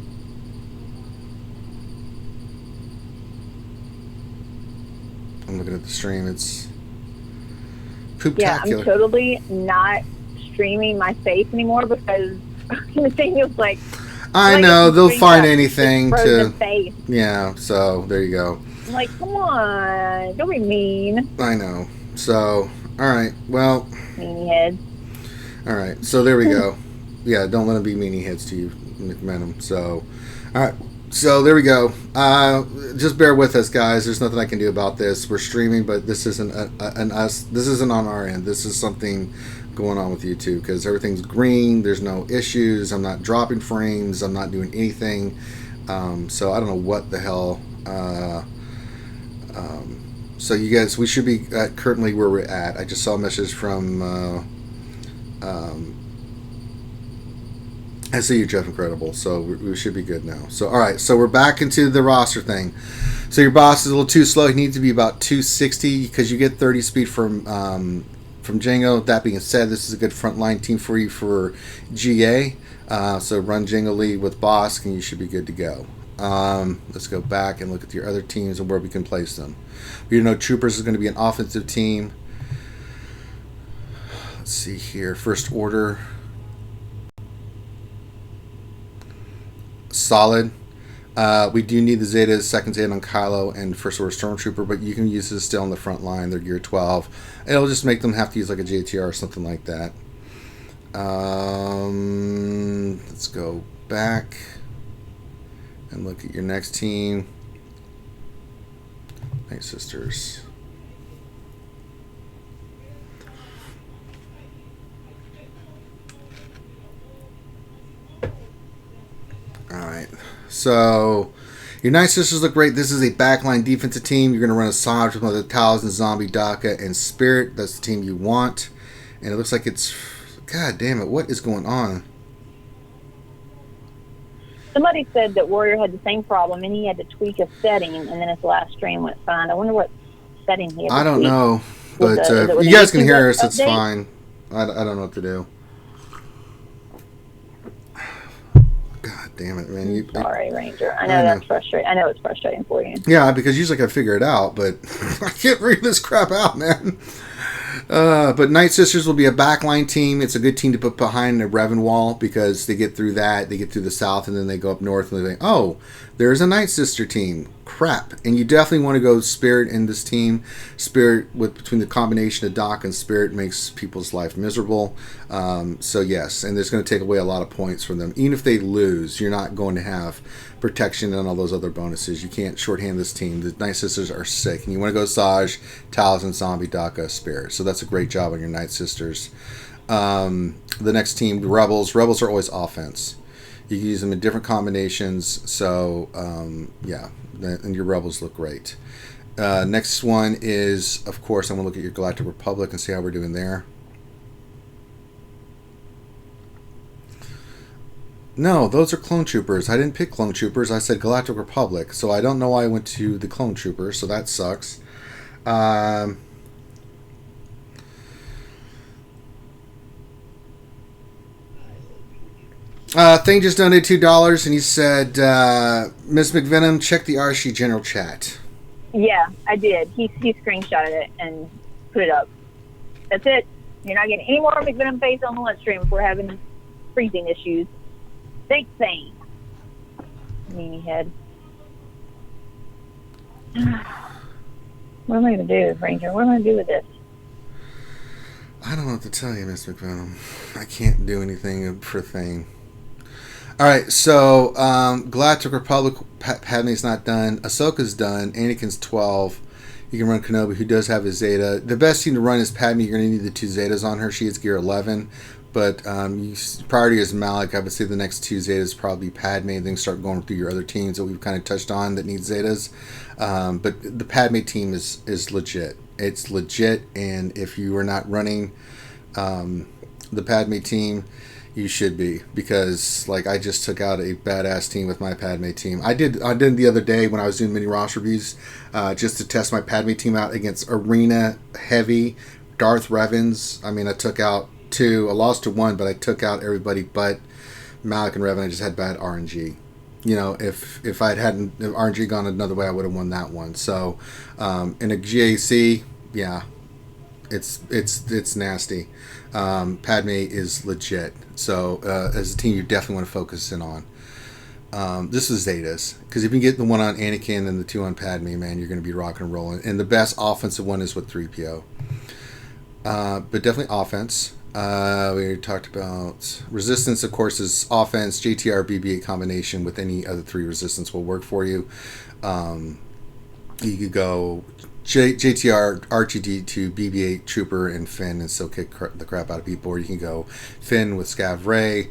I'm looking at the stream. It's poop-tacular. Yeah, I'm totally not streaming my face anymore because Nathaniel's like, I know, they'll find anything to... face. Yeah, so there you go. I'm like, come on, don't be mean. I know. So, alright, well... Meanie head. Alright, so there we go. Yeah, don't let them be meanie heads to you, McMenem. So, alright, So there we go. Just bear with us, guys. There's nothing I can do about this. We're streaming, but this isn't an us. This isn't on our end. This is something going on with YouTube because everything's green. There's no issues. I'm not dropping frames. I'm not doing anything. So I don't know what the hell. So you guys, we should be currently where we're at. I just saw a message from. I see you, Jeff Incredible. So we should be good now. So all right. So we're back into the roster thing. So your boss is a little too slow. He needs to be about 260 because you get 30 speed from Django. That being said, this is a good frontline team for you for GA. So run Django lead with Bosk, and you should be good to go. Let's go back and look at your other teams and where we can place them. You know, Troopers is going to be an offensive team. Let's see here. First Order. Solid. We do need the Zetas, second Zeta on Kylo, and First Order Stormtrooper, but you can use this still on the front line. They're Gear 12. It'll just make them have to use like a JTR or something like that. Let's go back and look at your next team. Night Sisters. Alright, so your Night Sisters look great. This is a backline defensive team. You're going to run a Asajj with the Talzin, Zombie, Daka, and Spirit. That's the team you want. And it looks like it's... God damn it, what is going on? Somebody said that Warrior had the same problem, and he had to tweak a setting, and then his last stream went fine. I wonder what setting he had to I don't tweak. know, but you guys can hear us. It's fine. I don't know what to do. God damn it, man! Sorry, Ranger. I know that's frustrating. I know it's frustrating for you. Yeah, because usually I can figure it out, but I can't figure this crap out, man. But Night Sisters will be a backline team. It's a good team to put behind a Revan wall because they get through that, they get through the south, and then they go up north and they think, oh, there's a Night Sister team. Crap. And you definitely want to go Spirit in this team. Spirit, between the combination of Doc and Spirit, makes people's life miserable. So yes, and it's going to take away a lot of points from them. Even if they lose, you're not going to have protection and all those other bonuses. You can't shorthand this team. The Night Sisters are sick, and you want to go Asajj, Talzin, Zombie, Daka, Spirit. So that's a great job on your Night Sisters. The next team, the Rebels. Rebels are always offense. You can use them in different combinations. So yeah, and your Rebels look great. Next one is, of course, I'm going to look at your Galactic Republic and see how we're doing there. No, those are Clone Troopers. I didn't pick Clone Troopers. I said Galactic Republic. So I don't know why I went to the Clone Troopers. So that sucks. Thing just donated $2 and he said, Ms. McVenom, check the RSG general chat. Yeah, I did. He screenshotted it and put it up. That's it. You're not getting any more McVenom face on the lunch stream if we're having freezing issues. Thanks, Zane. Meanie head. What am I going to do, Ranger? What am I going to do with this? I don't know what to tell you, Miss McVenom. I can't do anything for Thing. Alright, so Galactic Republic, Padme's not done. Ahsoka's done. Anakin's 12. You can run Kenobi, who does have his Zeta. The best team to run is Padme. You're going to need the 2 Zetas on her. She is Gear 11. But priority is Malik. I would say the next 2 Zetas probably Padme, and then start going through your other teams that we've kind of touched on that need Zetas. But the Padme team is legit. It's legit, and if you are not running the Padme team, you should be, because like I just took out a badass team with my Padme team. I did the other day when I was doing mini roster reviews, just to test my Padme team out against arena heavy Darth Revans. I mean, I took out 2. I lost to 1, but I took out everybody but Malik and Revan. I just had bad RNG. You know, if I hadn't if RNG gone another way, I would have won that one. So in a GAC, yeah, it's nasty. Padme is legit. So as a team, you definitely want to focus in on. This is Zetas, because if you get the 1 on Anakin and the 2 on Padme, man, you're going to be rocking and rolling. And the best offensive one is with 3PO. But definitely offense. We talked about resistance, of course, is offense. JTR BB-8 combination with any other 3 resistance will work for you. You could go JTR RTD2 BB-8 Trooper and Finn and still kick the crap out of people. Or you can go Finn with Scav Ray.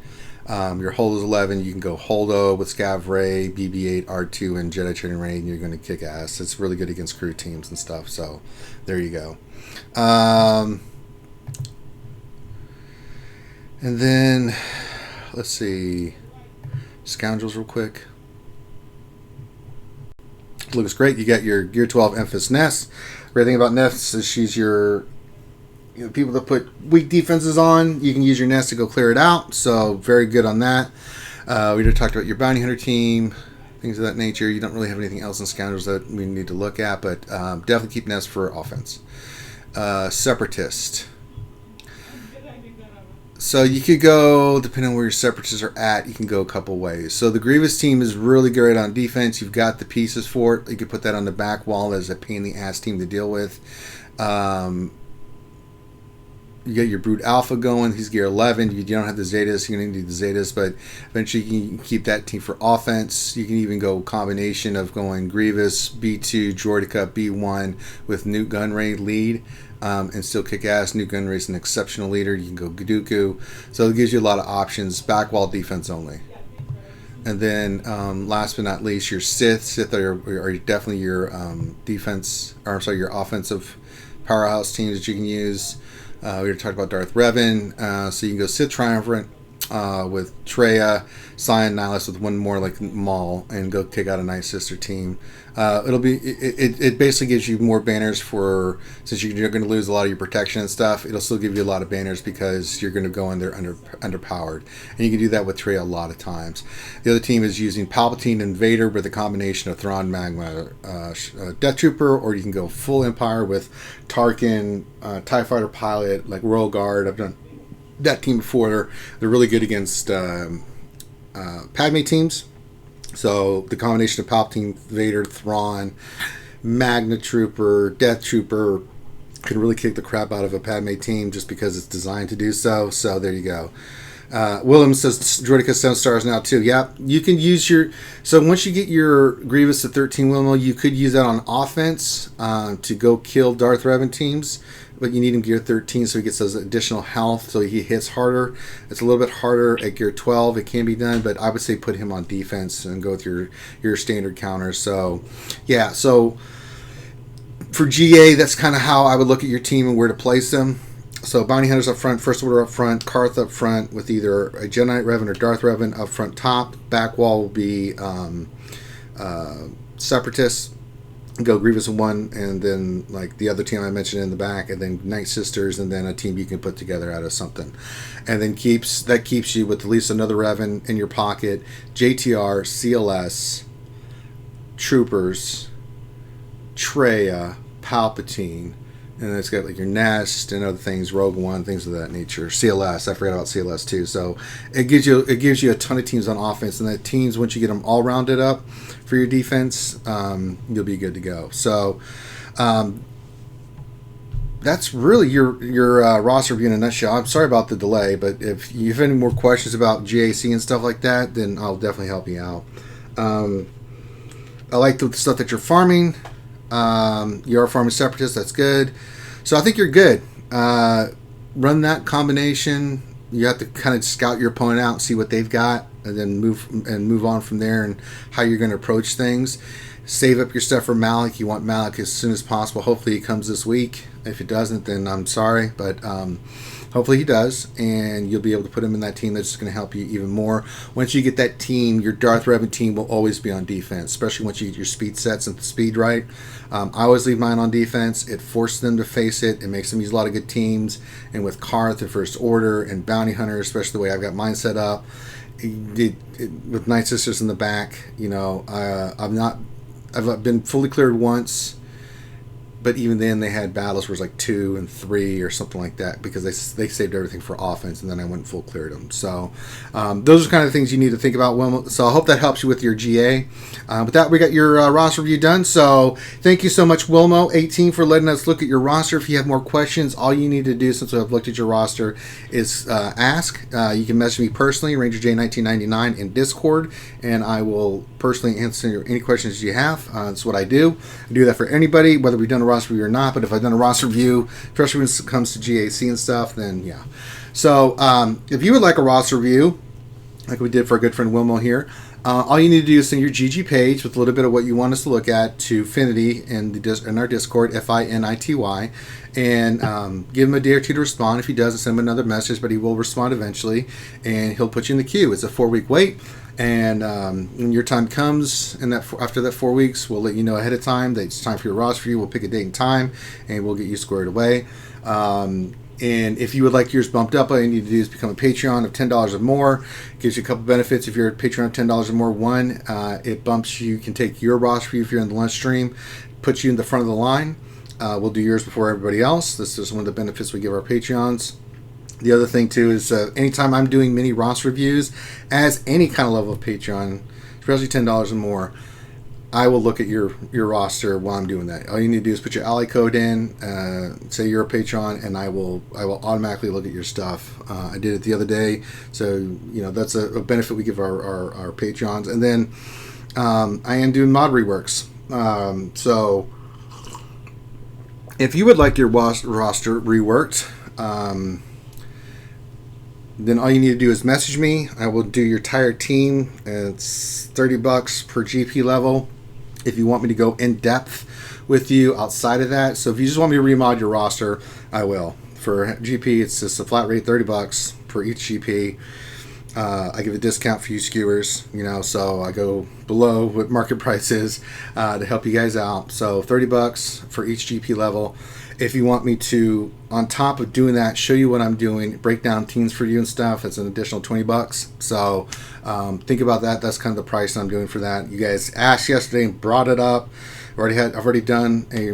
Your hold is 11. You can go Holdo with Scav Ray, BB-8 R2, and Jedi Training Ray, and you're going to kick ass. It's really good against crew teams and stuff. So there you go. And then, let's see, Scoundrels real quick. Looks great. You got your Gear 12 Emphas Nest. Great thing about Nest is she's your, people that put weak defenses on, you can use your Nest to go clear it out. So very good on that. We just talked about your Bounty Hunter team, things of that nature. You don't really have anything else in Scoundrels that we need to look at, but definitely keep Nest for offense. Separatist. So you could go, depending on where your Separatists are at, you can go a couple ways. So the Grievous team is really great on defense. You've got the pieces for it. You could put that on the back wall as a pain in the ass team to deal with. You get your Brute Alpha going. He's Gear 11. You don't have the Zetas. You're going to need the Zetas, but eventually you can keep that team for offense. You can even go combination of going Grievous, B2, Droideka, B1 with Newt Gunray lead. And still kick ass. Newt Gunray is an exceptional leader. You can go Dooku. So it gives you a lot of options. Back wall defense only. And then last but not least, your Sith. Sith are definitely your your offensive powerhouse teams that you can use. We already talked about Darth Revan. So you can go Sith Triumvirate with Traya, Cyan Nihilus with one more like Maul, and go kick out a Night Sister team. It basically gives you more banners for, since you're going to lose a lot of your protection and stuff, it'll still give you a lot of banners because you're going to go in there underpowered. And you can do that with Trey a lot of times. The other team is using Palpatine and Vader with a combination of Thrawn, Magma, Death Trooper, or you can go full Empire with Tarkin, TIE Fighter Pilot, like Royal Guard. I've done that team before. They're really good against Padme teams. So the combination of Palpatine, Vader, Thrawn, Magna Trooper, Death Trooper can really kick the crap out of a Padme team just because it's designed to do so. So there you go. Willem says Droideka 7 stars now too. Yeah, you can use your... So once you get your Grievous to 13 Willem, you could use that on offense to go kill Darth Revan teams. But you need him Gear 13 so he gets those additional health so he hits harder. It's a little bit harder at Gear 12. It can be done, but I would say put him on defense and go with your standard counters. So, yeah. So, for GA, that's kind of how I would look at your team and where to place them. So, Bounty Hunters up front, First Order up front, Karth up front with either a Jedi Knight Revan or Darth Revan up front top. Back wall will be Separatists. Go Grievous in one, and then like the other team I mentioned in the back, and then Night Sisters, and then a team you can put together out of something, and then keeps you with at least another Revan in your pocket. JTR, CLS, Troopers, Traya, Palpatine, and then it's got like your Nest and other things, Rogue One, things of that nature. CLS, I forgot about CLS too. So it gives you a ton of teams on offense, and that teams, once you get them all rounded up for your defense, you'll be good to go. So that's really your roster review in a nutshell. I'm sorry about the delay, but if you have any more questions about GAC and stuff like that, then I'll definitely help you out. I like the stuff that you're farming. You are farming Separatists, that's good. So I think you're good. Run that combination. You have to kind of scout your opponent out and see what they've got, and then move on from there and how you're going to approach things. Save up your stuff for Malik. You want Malik as soon as possible. Hopefully he comes this week. If it doesn't, then I'm sorry, but hopefully he does, and you'll be able to put him in that team that's just going to help you even more. Once you get that team, your Darth Revan team will always be on defense, especially once you get your speed sets and the speed right. I always leave mine on defense. It forces them to face it. It makes them use a lot of good teams, and with Karth and First Order and Bounty Hunter, especially the way I've got mine set up, with Night Sisters in the back, I've been fully cleared once, But even then, they had battles where it was like 2 and 3 or something like that because they saved everything for offense, and then I went full cleared them. So those are kind of things you need to think about. So I hope that helps you with your GA. With that, we got your roster review done. So thank you so much, Wilmo18, for letting us look at your roster. If you have more questions, all you need to do, since I've looked at your roster, is ask. You can message me personally, RangerJ1999, in Discord, and I will personally answer any questions you have. That's what I do. I do that for anybody, whether we've done a roster review or not. But if I've done a roster review, especially when it comes to GAC and stuff, then yeah. So if you would like a roster review, like we did for our good friend Wilmo here, all you need to do is send your GG page with a little bit of what you want us to look at to Finity in our Discord, FINITY, and give him a day or two to respond. If he doesn't, send him another message, but he will respond eventually, and he'll put you in the queue. It's a 4-week wait, and when your time comes, and after that 4 weeks, we'll let you know ahead of time that it's time for your roster review. We'll pick a date and time, and we'll get you squared away. And if you would like yours bumped up, all you need to do is become a Patreon of $10 or more. It gives you a couple benefits. If you're a Patreon of $10 or more, one, it bumps you. You can take your roster review if you're in the lunch stream, puts you in the front of the line. We'll do yours before everybody else. This is one of the benefits we give our Patreons. The other thing, too, is anytime I'm doing mini roster reviews as any kind of level of Patreon, especially $10 or more, I will look at your roster while I'm doing that. All you need to do is put your ally code in, say you're a Patreon, and I will automatically look at your stuff. I did it the other day, so that's a benefit we give our Patreons. And then I am doing mod reworks. So if you would like your roster reworked, then all you need to do is message me. I will do your entire team. It's $30 per GP level. If you want me to go in depth with you outside of that, so if you just want me to remod your roster, I will. For GP, it's just a flat rate, $30 per each GP. I give a discount for you skewers, so I go below what market price is to help you guys out. So $30 for each GP level. If you want me to, on top of doing that, show you what I'm doing, break down teams for you and stuff, it's an additional $20. So think about that. That's kind of the price I'm doing for that. You guys asked yesterday and brought it up. I've already done a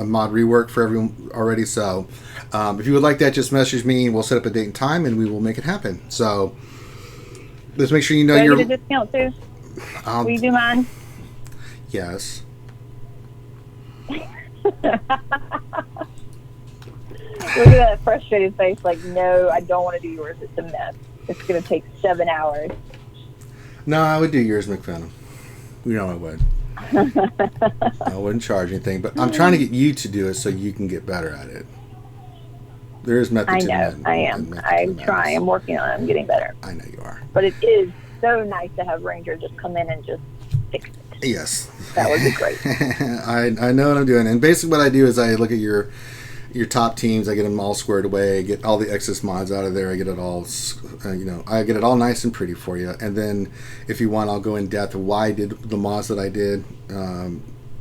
mod rework for everyone already. So if you would like that, just message me and we'll set up a date and time and we will make it happen. So let's make sure you know do I your get a discount too. Will you do mine? Yes. Look at that frustrated face, like, no, I don't want to do yours. It's a mess. It's going to take 7 hours. No, I would do yours, McVenom. I would. I wouldn't charge anything, but I'm trying to get you to do it so you can get better at it. There is method to the madness. I am. I'm trying. I'm working on it. I'm getting better. I know you are. But it is so nice to have Ranger just come in and just fix it. Yes. That would be great. I know what I'm doing. And basically what I do is I look at your top teams. I get them all squared away. I get all the excess mods out of there. I get it all, I get it all nice and pretty for you. And then if you want, I'll go in depth of why I did the mods that I did.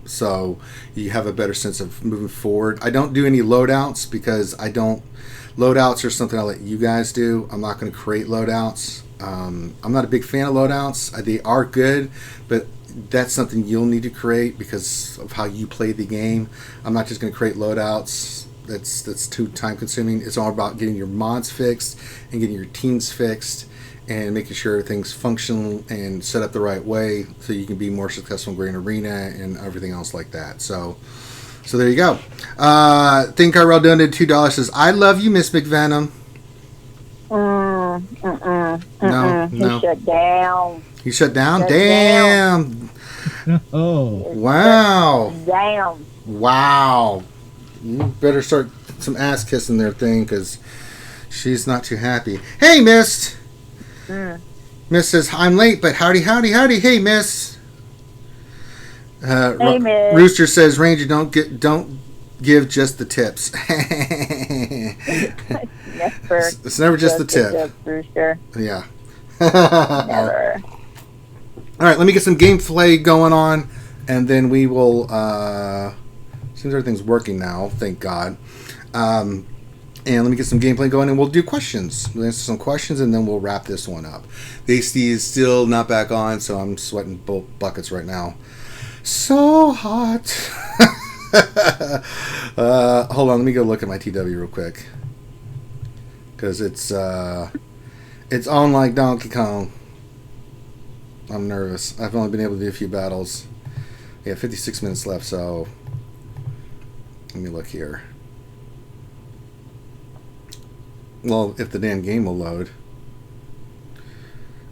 So you have a better sense of moving forward. I don't do any loadouts because loadouts are something I'll let you guys do. I'm not going to create loadouts. I'm not a big fan of loadouts. They are good, but that's something you'll need to create because of how you play the game. I'm not just going to create loadouts. That's too time consuming. It's all about getting your mods fixed and getting your teams fixed and making sure everything's functional and set up the right way so you can be more successful in Grand Arena and everything else like that. So there you go. Think Carl donated $2 says, I love you, Miss McVenom. No. He shut down. He shut down? Damn. Oh. Wow. Damn. Wow. You better start some ass kissing their thing because she's not too happy. Hey, Miss. Miss says, I'm late, but howdy. Hey, Miss. Hey, Miss. Rooster says, Ranger, don't give just the tips. It's never just the tip. Rooster. Yeah. Never. All right, let me get some gameplay going on, and then we will. Seems everything's working now, thank God. And let me get some gameplay going, and we'll do questions. We'll answer some questions, and then we'll wrap this one up. The AC is still not back on, so I'm sweating both buckets right now. So hot. Hold on, let me go look at my TW real quick. Because it's on like Donkey Kong. I'm nervous. I've only been able to do a few battles. Yeah, 56 minutes left, so let me look here. Well, if the damn game will load.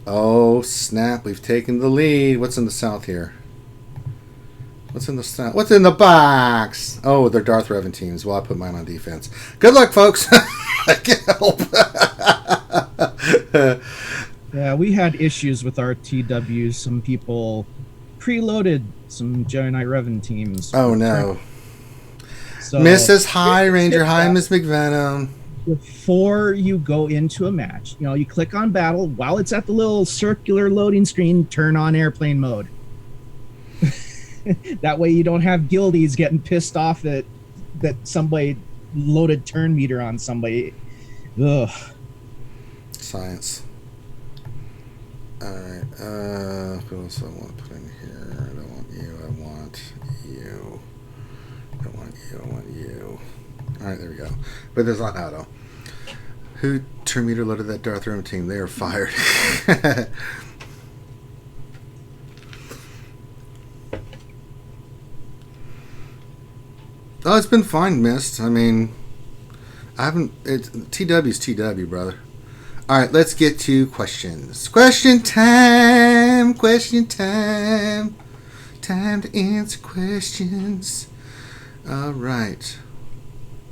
Oh, snap. We've taken the lead. What's in the south here? What's in the south? What's in the box? Oh, they're Darth Revan teams. Well, I put mine on defense. Good luck, folks. I can't help. Yeah, we had issues with our TWs. Some people preloaded some Jedi Knight Revan teams. Oh, no. So, Mrs. High Ranger. Hi, Miss McVenom. Before you go into a match, you click on battle. While it's at the little circular loading screen, turn on airplane mode. That way you don't have guildies getting pissed off that somebody loaded turn meter on somebody. Ugh. Science. Alright, what else do I want to put in here? I don't want you, I want you. I don't want you, I want you. Alright, there we go. But there's not auto. Who turn meter loaded that Darth Revan team? They are fired. Oh, it's been fine, Mist. I mean, TW's TW, brother. All right, let's get to questions. Question time. Question time. Time to answer questions. All right.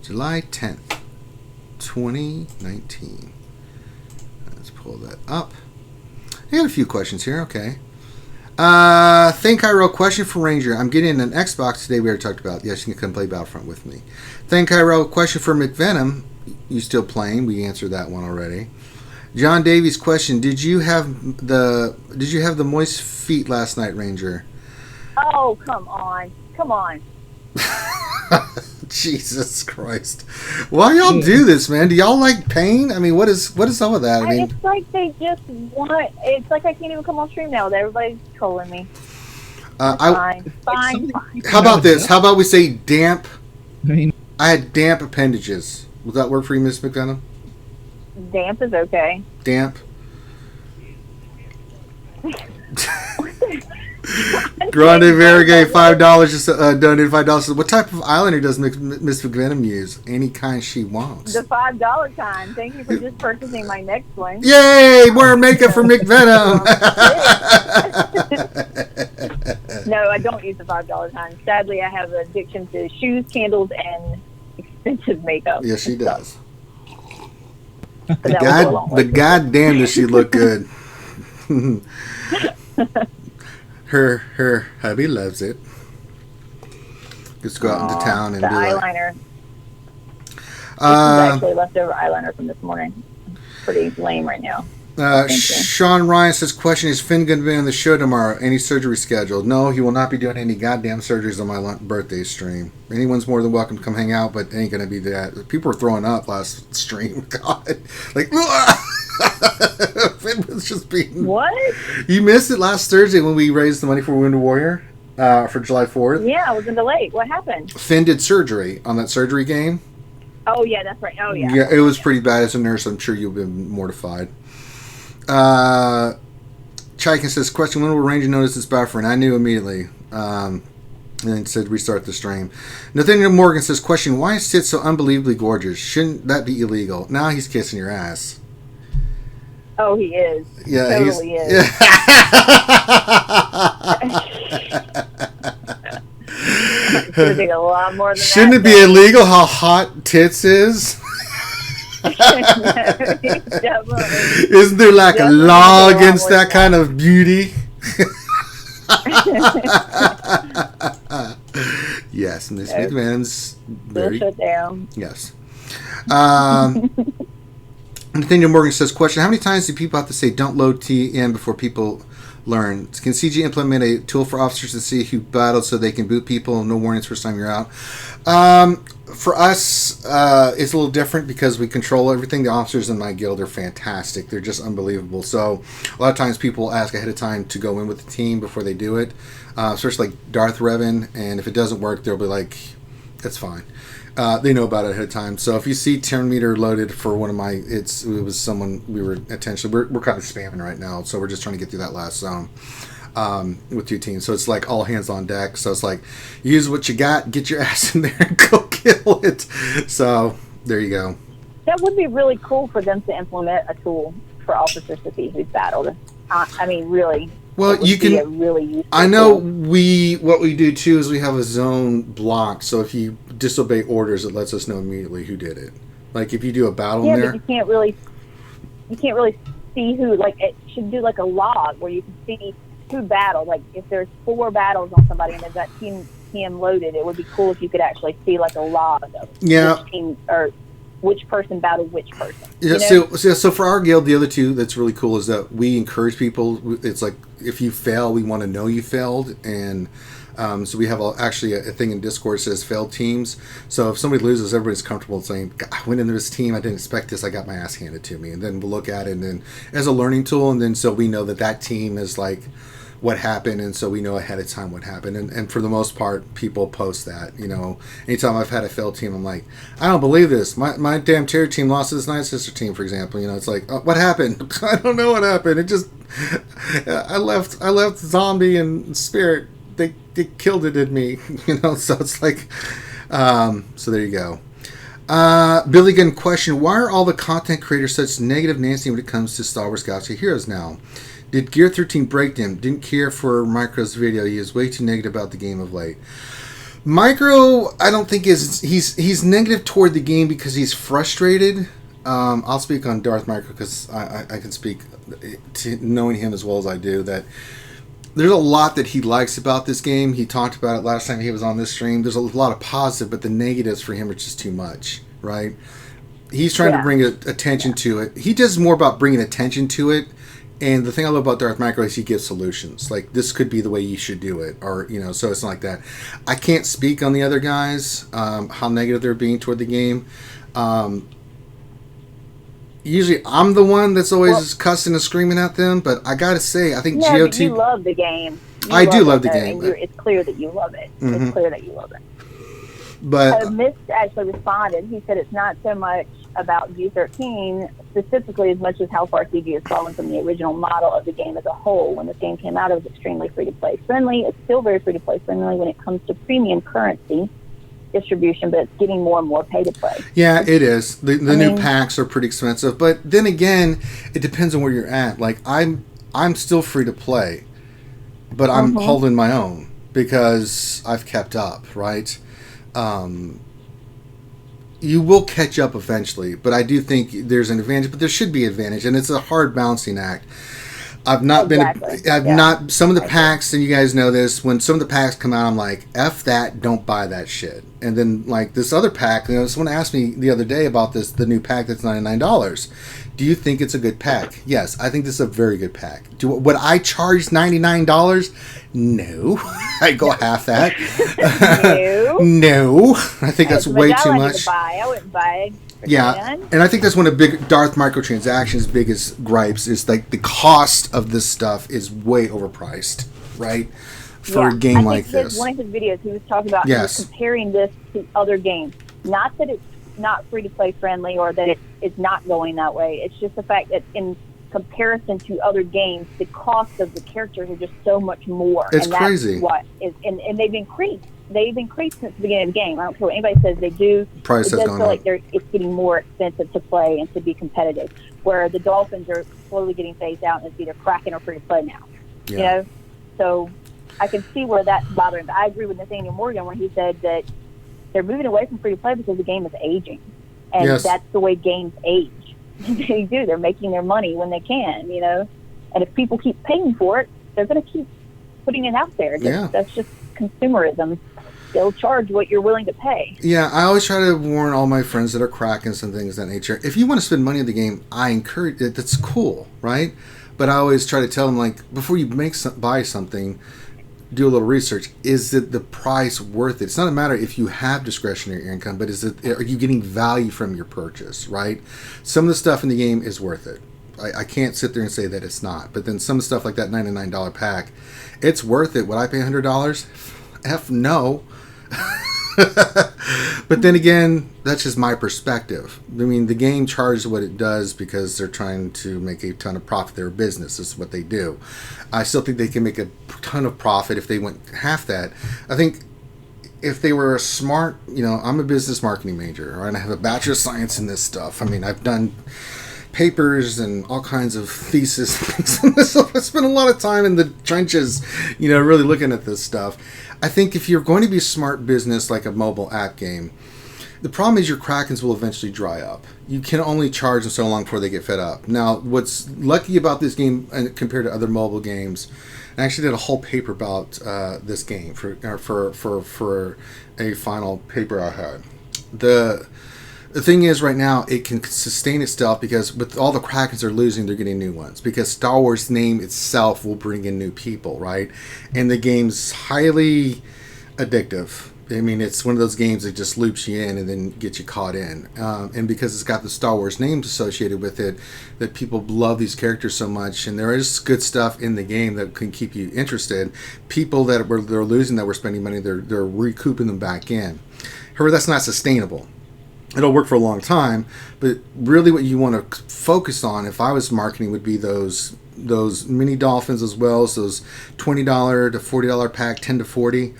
July 10th, 2019. Let's pull that up. I got a few questions here. Okay. Think I wrote question for Ranger. I'm getting an Xbox today. We already talked about. Yes, you can come play Battlefront with me. Think I wrote question for McVenom. You still playing? We answered that one already. John Davies question: Did you have the moist feet last night, Ranger? Oh, come on. Jesus Christ! Why y'all do this, man? Do y'all like pain? I mean, what is up with that? I mean, it's like they just want. It's like I can't even come on stream now. Everybody's trolling me. Fine. How about this? How about we say damp? I had damp appendages. Would that work for you, Miss McDonough? Damp is okay. Damp. Grande Vergay, $5 just donated $5. What type of eyeliner does Miss McVenom use? Any kind she wants. The $5 kind. Thank you for just purchasing my next one. Yay! More makeup for McVenom. No, I don't use the $5 kind. Sadly, I have an addiction to shoes, candles, and expensive makeup. Yes, she does. The goddamn does she look good. Her hubby loves it. Just go out into town and the do eyeliner. Actually leftover eyeliner from this morning. Pretty lame right now. Sean Ryan says, question, is Finn going to be on the show tomorrow? Any surgery scheduled? No, he will not be doing any goddamn surgeries on my birthday stream. Anyone's more than welcome to come hang out, but it ain't going to be that. People were throwing up last stream. God. Like, Finn was just being... What? You missed it last Thursday when we raised the money for Wounded Warrior for July 4th. Yeah, I was in the late. What happened? Finn did surgery on that surgery game. Oh, yeah, that's right. Oh, yeah. Yeah, it was pretty bad. As a nurse, I'm sure you've been mortified. Chaikin says, question, when will Ranger notice it's buffering? I knew immediately. And then said restart the stream. Nathaniel Morgan says, question, why is Sid so unbelievably gorgeous? Shouldn't that be illegal? Now he's kissing your ass. Oh, he is. Yeah, he totally is. Yeah. A lot more than Shouldn't that, it be illegal how hot tits is? Isn't there like a law against that kind of beauty? Yes, Miss McMahon's very... Shut down. Yes. Nathaniel Morgan says, question, how many times do people have to say don't load TM before people learn? Can CG implement a tool for officers to see who battled so they can boot people? No warnings first time you're out. For us, it's a little different because we control everything. The officers in my guild are fantastic. They're just unbelievable. So a lot of times people ask ahead of time to go in with the team before they do it. Especially like Darth Revan. And if it doesn't work, they'll be like, that's fine. They know about it ahead of time. So if you see turn meter loaded for one of my, it was someone we were intentionally, we're kind of spamming right now. So we're just trying to get through that last zone with 2 teams. So it's like all hands on deck. So it's like, use what you got, get your ass in there and go kill it. So there you go. That would be really cool for them to implement a tool for officers to see who's battled. I mean, really. Well, you can. Really I know what we do too is we have a zone blocked. So if you disobey orders, it lets us know immediately who did it. Like if you do a battle in there, but you can't really see who. Like it should do like a log where you can see who battled. Like if there's 4 battles on somebody and they've got TM loaded, it would be cool if you could actually see like a log of which team or which person battled which person. Yeah. So for our guild, the other two that's really cool is that we encourage people. It's like if you fail, we want to know you failed, and so we have actually a thing in Discord that says failed teams. So if somebody loses, everybody's comfortable saying, I went into this team, I didn't expect this, I got my ass handed to me, and then we'll look at it and then as a learning tool, and then so we know that team is like what happened, and so we know ahead of time what happened, and for the most part people post that. Anytime I've had a failed team, I'm like, I don't believe this, my damn terror team lost to this Night Sister team, for example. It's like, oh, what happened? I don't know what happened. It just I left zombie and spirit, they killed it in me. So it's like so there you go. Billy Gunn question, why are all the content creators such negative Nancy when it comes to Star Wars Galaxy Heroes now? Did Gear 13 break them? Didn't care for Micro's video. He is way too negative about the game of late. Micro, I don't think he's negative toward the game because he's frustrated. I'll speak on Darth Micro because I can speak to knowing him as well as I do, that there's a lot that he likes about this game. He talked about it last time he was on this stream. There's a lot of positive, but the negatives for him are just too much, right? He's trying to bring attention to it. He does more about bringing attention to it. And the thing I love about Darth Micro is he gives solutions. Like, this could be the way you should do it. Or, so it's not like that. I can't speak on the other guys, how negative they're being toward the game. Usually I'm the one that's always cussing and screaming at them. But I got to say, I think GOT... But you love the game. I do love the game. And it's clear that you love it. Mm-hmm. It's clear that you love it. But Mist actually responded. He said it's not so much about G13 specifically as much as how far CG has fallen from the original model of the game as a whole. When this game came out, it was extremely free-to-play friendly. It's still very free-to-play friendly when it comes to premium currency distribution, but it's getting more and more pay-to-play. Yeah, it is. The new packs are pretty expensive, but then again, it depends on where you're at. Like I'm still free-to-play, but I'm holding my own because I've kept up, right? You will catch up eventually, but I do think there's an advantage, but there should be an advantage, and it's a hard balancing act. Some of the packs, and you guys know this, when some of the packs come out, I'm like, F that, don't buy that shit. And then, like, this other pack, someone asked me the other day about the new pack that's $99. Do you think it's a good pack? Yes, I think this is a very good pack. Would I charge $99? No. I'd go half that. No. I think that's way too much. I wouldn't buy it. Yeah, and I think that's one of the big Darth Microtransactions' biggest gripes is like the cost of this stuff is way overpriced, right? For a game like this. One of his videos, he was talking about he was comparing this to other games. Not that it's not free-to-play friendly or that it's not going that way. It's just the fact that in comparison to other games, the cost of the characters are just so much more. It's crazy. And they've increased. They've increased since the beginning of the game. I don't care what anybody says, they do. Price it has does gone feel up. like it's getting more expensive to play and to be competitive. Where the Dolphins are slowly getting phased out and it's either cracking or free to play now. Yeah. So I can see where that's bothering. But I agree with Nathaniel Morgan when he said that they're moving away from free to play because the game is aging, and that's the way games age. They do. They're making their money when they can, And if people keep paying for it, they're going to keep putting it out there. That's just consumerism. they'll charge what you're willing to pay. Yeah, I always try to warn all my friends that are Krakens and things of that nature. If you want to spend money in the game, I encourage it. That's cool, right? But I always try to tell them, like, before you buy something, do a little research. Is it the price worth it? It's not a matter if you have discretionary income, but are you getting value from your purchase, right? Some of the stuff in the game is worth it. I can't sit there and say that it's not. But then some stuff like that $99 pack, it's worth it. Would I pay $100? F no. But then again, that's just my perspective. I mean, the game charges what it does because they're trying to make a ton of profit. Their business is what they do. I still think they can make a ton of profit if they went half that. I think if they were a smart, I'm a business marketing major, right? And I have a bachelor of science in this stuff. I mean, I've done papers and all kinds of thesis things. So I spent a lot of time in the trenches, really looking at this stuff. I think if you're going to be a smart business like a mobile app game, the problem is your Krakens will eventually dry up. You can only charge them so long before they get fed up. Now, what's lucky about this game compared to other mobile games, I actually did a whole paper about this game for a final paper I had. The thing is, right now, it can sustain itself because with all the Krakens they're losing, they're getting new ones. Because Star Wars name itself will bring in new people, right? And the game's highly addictive. I mean, it's one of those games that just loops you in and then gets you caught in. And because it's got the Star Wars names associated with it, that people love these characters so much, and there is good stuff in the game that can keep you interested. People they're losing that were spending money, they're recouping them back in. However, that's not sustainable. It'll work for a long time, but really what you want to focus on, if I was marketing, would be those mini dolphins as well as those $20 to $40 pack, 10 to 40.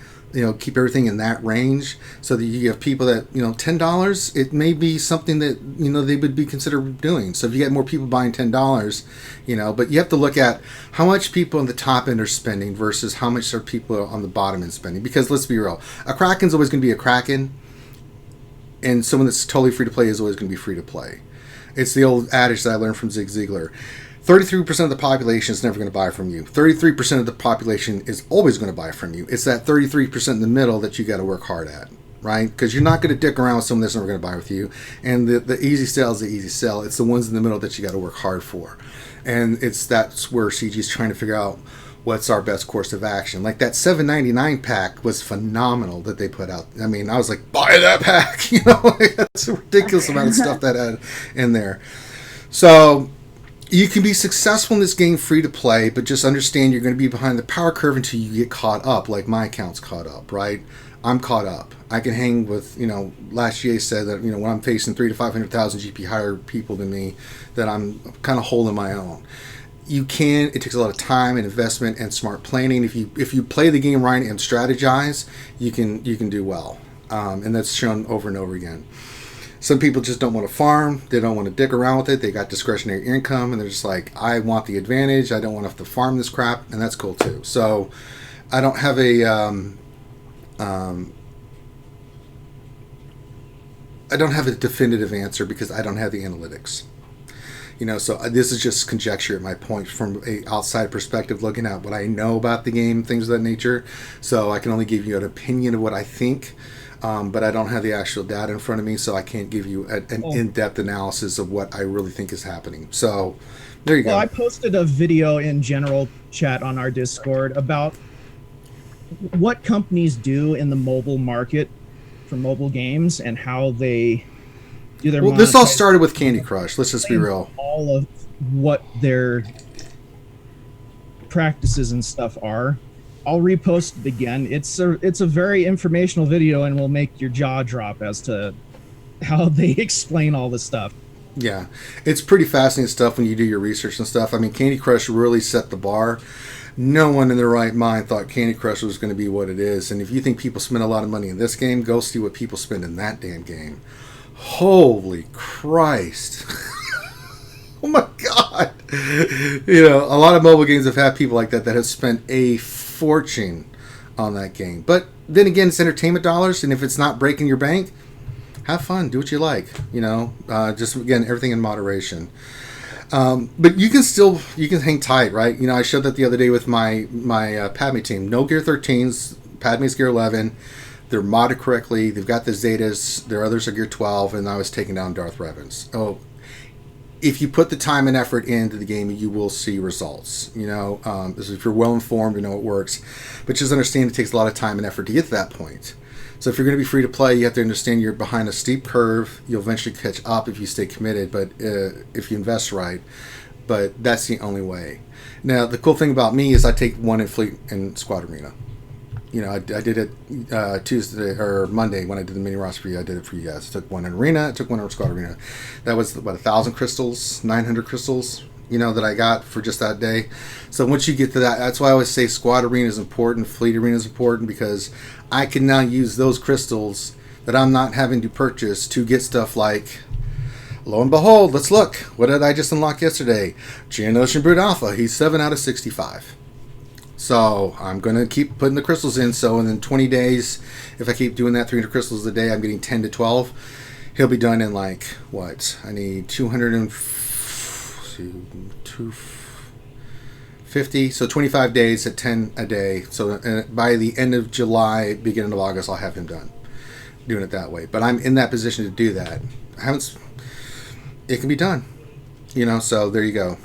Keep everything in that range so that you have people that, $10, it may be something that, they would be considered doing. So if you get more people buying $10, but you have to look at how much people on the top end are spending versus how much are people on the bottom end spending. Because let's be real, a Kraken's always going to be a Kraken. And someone that's totally free to play is always going to be free to play. It's the old adage that I learned from Zig Ziglar. 33% of the population is never going to buy from you. 33% of the population is always going to buy from you. It's that 33% in the middle that you got to work hard at, right? Because you're not going to dick around with someone that's never going to buy with you. And the easy sell is the easy sell. It's the ones in the middle that you got to work hard for. And that's where CG is trying to figure out what's our best course of action. Like that $7.99 pack was phenomenal that they put out. I mean, I was like, buy that pack. That's a ridiculous amount of stuff that had in there. So you can be successful in this game free to play, but just understand you're going to be behind the power curve until you get caught up, like my account's caught up, right? I'm caught up. I can hang with, last year said that, when I'm facing 300,000 to 500,000 GP higher people than me, that I'm kind of holding my own. It takes a lot of time and investment and smart planning. If you play the game right and strategize, you can do well. And that's shown over and over again. Some people just don't want to farm. They don't want to dick around with it. They got discretionary income, and they're just like, I want the advantage. I don't want to have to farm this crap, and that's cool too. So I don't have a definitive answer because I don't have the analytics. So this is just conjecture at my point from a outside perspective, looking at what I know about the game, things of that nature. So I can only give you an opinion of what I think, but I don't have the actual data in front of me, so I can't give you an in-depth analysis of what I really think is happening. So there you go. Well, I posted a video in general chat on our Discord about what companies do in the mobile market for mobile games and how they do their this all started with Candy Crush. Let's just be real. All of what their practices and stuff are. I'll repost it again. It's a very informational video and will make your jaw drop as to how they explain all this stuff. Yeah, it's pretty fascinating stuff when you do your research and stuff. I mean, Candy Crush really set the bar. No one in their right mind thought Candy Crush was going to be what it is. And if you think people spend a lot of money in this game, go see what people spend in that damn game. Holy Christ. Oh my God. A lot of mobile games have had people like that have spent a fortune on that game. But then again, it's entertainment dollars, and if it's not breaking your bank, have fun, do what you like. Just again, everything in moderation. But you can hang tight, right? I showed that the other day with my Padme team. No Gear 13s, Padme's Gear 11. They're modded correctly. They've got the Zetas. Their others are Gear 12, and I was taking down Darth Revens. Oh, if you put the time and effort into the game, you will see results. You know, if you're well informed, you know it works. But just understand it takes a lot of time and effort to get to that point. So if you're going to be free to play, you have to understand you're behind a steep curve. You'll eventually catch up if you stay committed, but if you invest right. But that's the only way. Now, the cool thing about me is I take one in Fleet and Squad Arena. You know, I did it Tuesday or Monday when I did the mini roster for you. I did it for you guys. I took one in Arena. I took one in Squad Arena. That was, 1,000 crystals, 900 crystals, you know, that I got for just that day. So once you get to that, that's why I always say Squad Arena is important, Fleet Arena is important, because I can now use those crystals that I'm not having to purchase to get stuff like, lo and behold, let's look. What did I just unlock yesterday? Geonosian Brute Alpha. He's 7 out of 65. So I'm going to keep putting the crystals in. So in 20 days, if I keep doing that 300 crystals a day, I'm getting 10 to 12. He'll be done in like, what? I need 250. So 25 days at 10 a day. So by the end of July, beginning of August, I'll have him done. Doing it that way. But I'm in that position to do that. It can be done. You know, so there you go.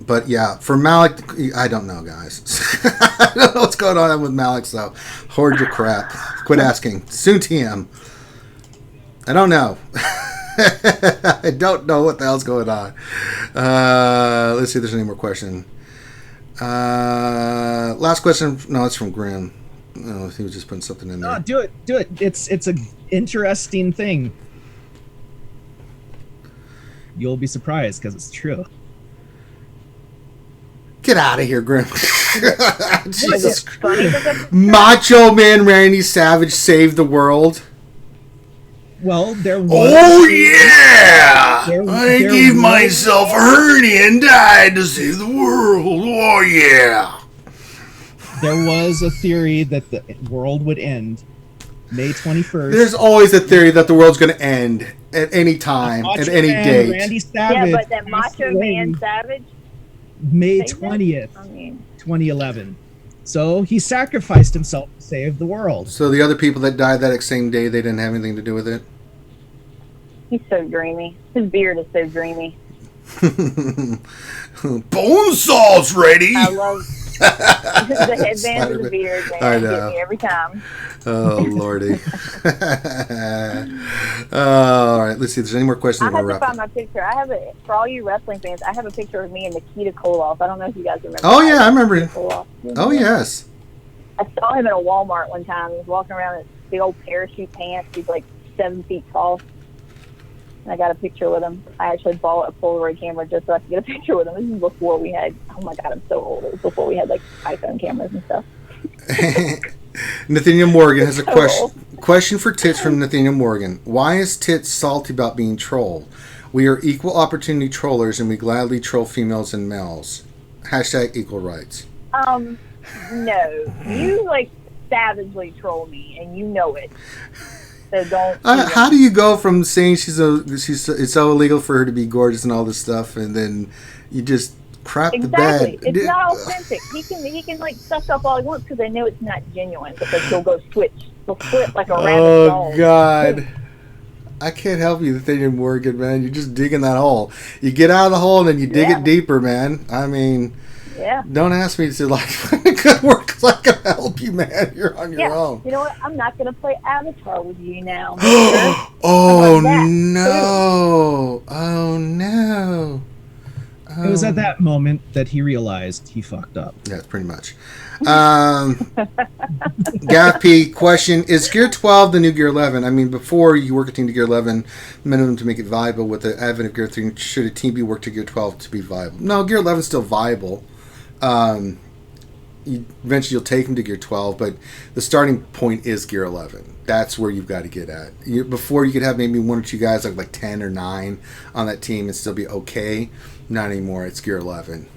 But yeah, for Malik, I don't know, guys. I don't know what's going on with Malik, so hoard your crap. Quit asking. Soon TM. I don't know. I don't know what the hell's going on. Let's see if there's any more questions. Last question. No, it's from Grim. No, he was just putting something in there. No, do it. It's an interesting thing. You'll be surprised because it's true. Get out of here, Grim. Jesus Christ. Macho Man Randy Savage saved the world. Well, there was... Oh, yeah! I gave myself a hernia and died to save the world. Oh, yeah! There was a theory that the world would end May 21st. There's always a theory that the world's going to end at any time, at any date. Randy Savage, yeah, but that Macho Man Savage... May 20th, 2011. So he sacrificed himself to save the world. So the other people that died that same day, they didn't have anything to do with it? He's so dreamy. His beard is so dreamy. Bone saw's ready! I love the headband and the beard. Man, I know. Get me every time. Oh, Lordy. All right, let's see if there's any more questions. I have to find my picture. I have it for all you wrestling fans. I have a picture of me and Nikita Koloff. I don't know if you guys remember. Oh, yeah, I remember. Oh, yes. I saw him in a Walmart one time. He was walking around in big old parachute pants. He's like 7 feet tall. And I got a picture with him. I actually bought a Polaroid camera just so I could get a picture with him. This is before we had, oh my God, I'm so old. It was before we had like iPhone cameras and stuff. Nathaniel Morgan has a question for Tits from Nathaniel Morgan. Why is Tits salty about being trolled? We are equal opportunity trollers and we gladly troll females and males. # equal rights. No. You like savagely troll me and you know it. So don't. How do you go from saying it's so illegal for her to be gorgeous and all this stuff, and then you just crap the bed? It's not authentic. He can like suck up all he wants because I know it's not genuine. Because he'll go switch. He'll flip like a rabbit doll. Oh God! I can't help you, Nathaniel Morgan, man. You're just digging that hole. You get out of the hole and then you dig it deeper, man. I mean. Yeah. Don't ask me to like good work because I can help you, man. You're on your own. You know what? I'm not going to play Avatar with you now. Oh no! Oh no! It was at that moment that he realized he fucked up. Yeah, pretty much. Gav P question: is Gear 12 the new Gear 11? I mean, before you work a team to Gear 11, minimum to make it viable. With the advent of Gear 3, should a team be worked to Gear 12 to be viable? No, Gear 11 is still viable. Eventually you'll take them to Gear 12, but the starting point is Gear 11. That's where you've got to get at. Before you could have maybe 1 or 2 guys like 10 or 9 on that team and still be okay. Not anymore. It's Gear 11.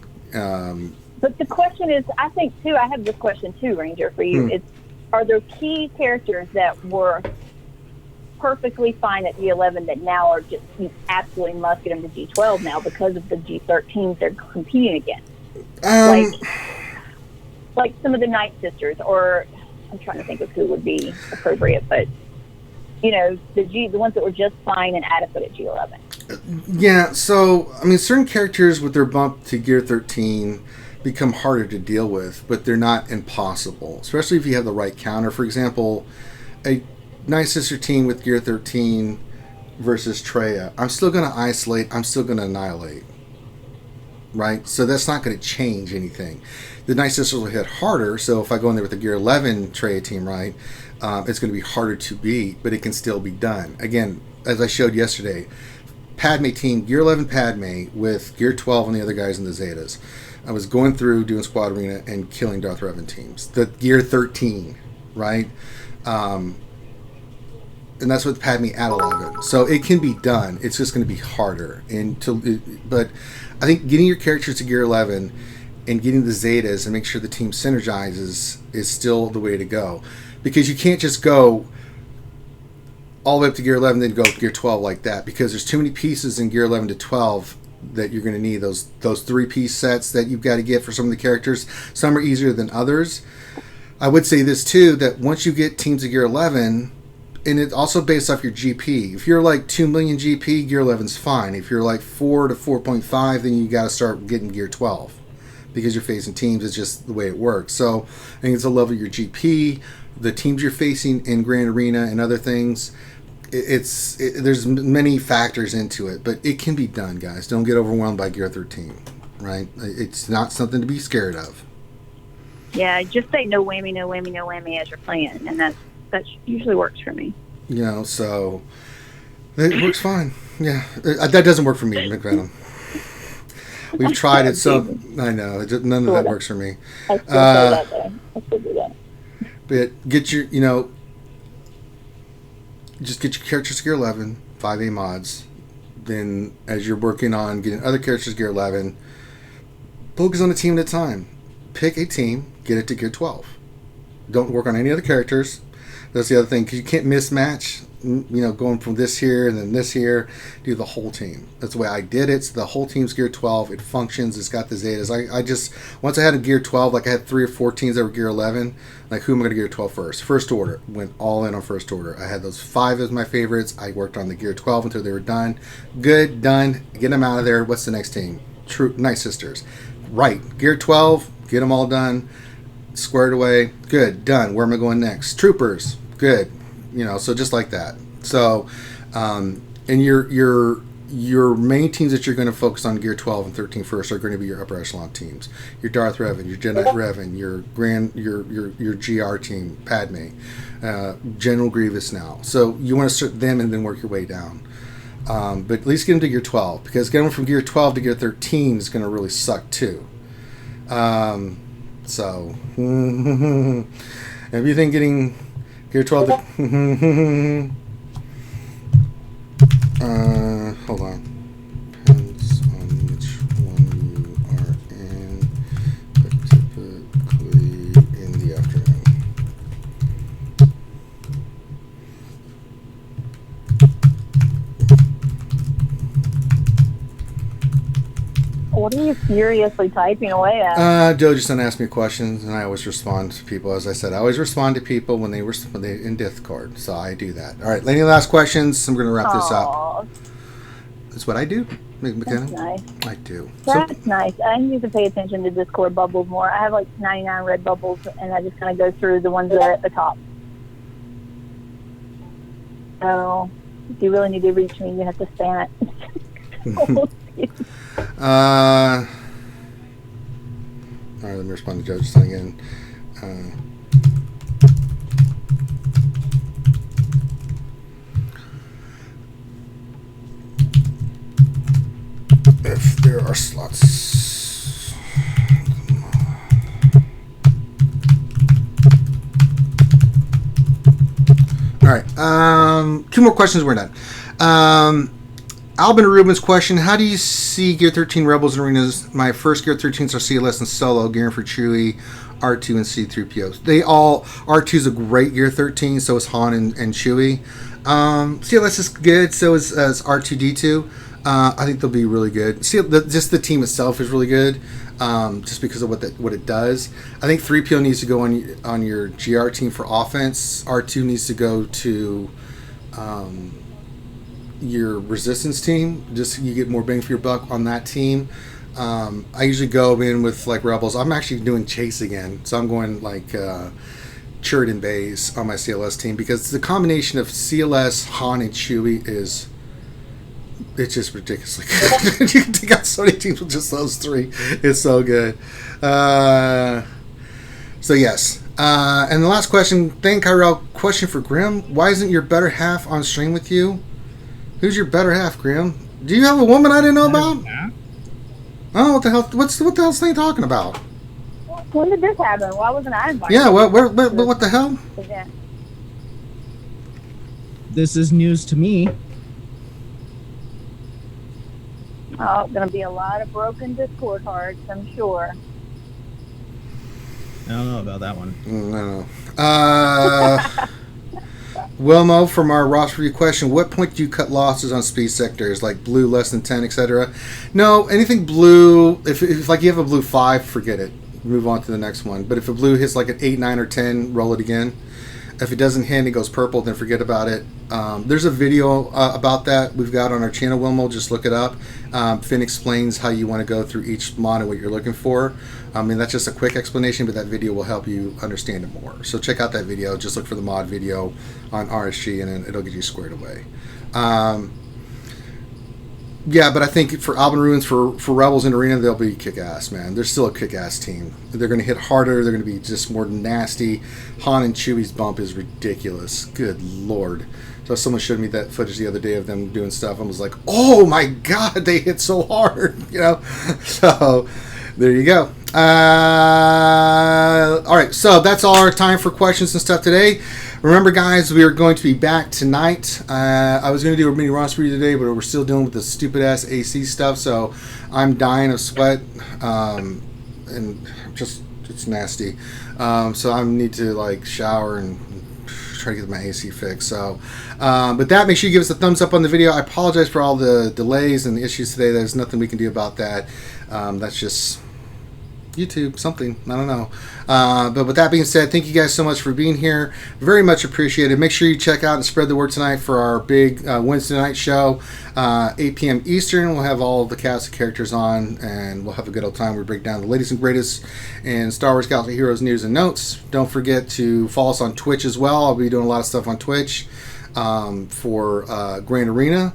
But the question is, I think too, I have this question too, Ranger, for you. Are there key characters that were perfectly fine at G11 that now are just, you absolutely must get them to G12 now because of the G13s they're competing against? Like some of the Night Sisters, or I'm trying to think of who would be appropriate, but the ones that were just fine and adequate at G11. Yeah, so I mean, certain characters with their bump to Gear 13 become harder to deal with, but they're not impossible, especially if you have the right counter. For example, a Night Sister team with Gear 13 versus Treya, I'm still going to isolate, I'm still going to annihilate, right? So that's not going to change anything. The Night Sisters will hit harder, so if I go in there with a Gear 11 Treya team, right, it's going to be harder to beat, but it can still be done. Again, as I showed yesterday, Padme team, Gear 11 Padme with Gear 12 and the other guys in the Zetas. I was going through doing Squad Arena and killing Darth Revan teams. The Gear 13, right? And that's with Padme at 11. So it can be done. It's just going to be harder. But I think getting your characters to Gear 11 and getting the Zetas and make sure the team synergizes is still the way to go. Because you can't just go all the way up to Gear 11, then go Gear 12 like that, because there's too many pieces in Gear 11 to 12 that you're going to need. Those 3-piece sets that you've got to get for some of the characters. Some are easier than others. I would say this too, that once you get teams of Gear 11, and it's also based off your GP. If you're like 2 million GP, Gear 11's fine. If you're like 4 to 4.5, then you got to start getting Gear 12, because you're facing teams. It's just the way it works. So I think it's a level of your GP, the teams you're facing in Grand Arena and other things. There's many factors into it, but it can be done, guys. Don't get overwhelmed by Gear 13, right? It's not something to be scared of. Yeah, just say no whammy, no whammy, no whammy as you're playing, and that usually works for me. So it works fine. Yeah, that doesn't work for me, McVenom. We've tried it, so I know none of that works for me. I still say that though. I still do that. But get your, just get your characters to Gear 11, 5A mods. Then as you're working on getting other characters to Gear 11, focus on a team at a time. Pick a team, get it to Gear 12. Don't work on any other characters. That's the other thing, because you can't mismatch, going from this here and then this here. Do the whole team. That's the way I did it. So the whole team's Gear 12. It functions. It's got the Zetas. I just, once I had a Gear 12, like I had 3 or 4 teams that were Gear 11, like who am I going to Gear 12 first? First Order. Went all in on First Order. I had those 5 as my favorites. I worked on the Gear 12 until they were done. Good, done. Get them out of there. What's the next team? Night Sisters. Right. Gear 12. Get them all done. Squared away. Good, done. Where am I going next? Troopers. Good. So just like that. So, and your main teams that you're going to focus on Gear 12 and 13 first are going to be your upper echelon teams. Your Darth Revan, your Jedi Revan, your GR team, Padme, General Grievous now. So you want to start them and then work your way down. But at least get them to Gear 12, because getting them from Gear 12 to Gear 13 is going to really suck too. So, if you think getting Gear 12 to... hold on. Depends on which one you are in, but typically in the afternoon. What are you furiously typing away at? Joe just done ask me questions, and I always respond to people. As I said, I always respond to people when they in Discord, so I do that. All right, any last questions? I'm going to wrap this up. That's what I do, McKenna. That's nice. I do. That's nice. I need to pay attention to Discord bubbles more. I have like 99 red bubbles, and I just kind of go through the ones that are at the top. So if you really need to reach me, you have to spam it. All right, let me respond to Judge's thing again. If there are slots. All right, 2 more questions, we're done. Albin Rubin's question: how do you see Gear 13 Rebels and Arenas? My first Gear 13s are CLS and Solo, gearing for Chewie, R2, and C-3PO. R2's a great Gear 13, so is Han and Chewie. CLS is good, so is R2-D2. I think they'll be really good. See, just the team itself is really good, just because of what it does. I think 3PO needs to go on your GR team for offense. R2 needs to go to your resistance team. Just so you get more bang for your buck on that team. I usually go in with like Rebels. I'm actually doing Chase again, so I'm going like Churidan Bays on my CLS team because the combination of CLS, Han, and Chewie is. It's just ridiculously good. You can take out so many teams with just those three. It's so good. So yes. And the last question, thank Kyrell. Question for Grim. Why isn't your better half on stream with you? Who's your better half, Grim? Do you have a woman I didn't know about? Oh, what the hell? What the hell's thing talking about? When did this happen? Why wasn't I invited? Yeah, what the hell? This is news to me. Oh, going to be a lot of broken Discord hearts, I'm sure. I don't know about that one. No. Wilmo, from our roster review question, what point do you cut losses on speed sectors, like blue less than 10, etc.? No, anything blue, if like you have a blue 5, forget it. Move on to the next one. But if a blue hits like an 8, 9, or 10, roll it again. If it doesn't hit and it goes purple, then forget about it. There's a video about that we've got on our channel, Wilmo. Just look it up. Finn explains how you want to go through each mod and what you're looking for. I mean, that's just a quick explanation, but that video will help you understand it more. So check out that video. Just look for the mod video on RSG, and then it'll get you squared away. Yeah, but I think for Alban Ruins, for Rebels in Arena, they'll be kick-ass, man. They're still a kick-ass team. They're going to hit harder. They're going to be just more nasty. Han and Chewie's bump is ridiculous. Good Lord. So someone showed me that footage the other day of them doing stuff. I was like, oh, my God, they hit so hard. You know? So there you go. All right, so that's all our time for questions and stuff today. Remember, guys, we are going to be back tonight. I was going to do a mini roster review today, but we're still dealing with the stupid-ass AC stuff, so I'm dying of sweat, and just, it's nasty. So I need to, like, shower and try to get my AC fixed. So, but that, make sure you give us a thumbs up on the video. I apologize for all the delays and the issues today. There's nothing we can do about that. That's just YouTube, something, I don't know. But with that being said, thank you guys so much for being here. Very much appreciated. Make sure you check out and spread the word tonight for our big Wednesday night show, 8 p.m. Eastern. We'll have all of the cast of characters on, and we'll have a good old time. We break down the latest and greatest in Star Wars Galaxy Heroes news and notes. Don't forget to follow us on Twitch as well. I'll be doing a lot of stuff on Twitch for Grand Arena.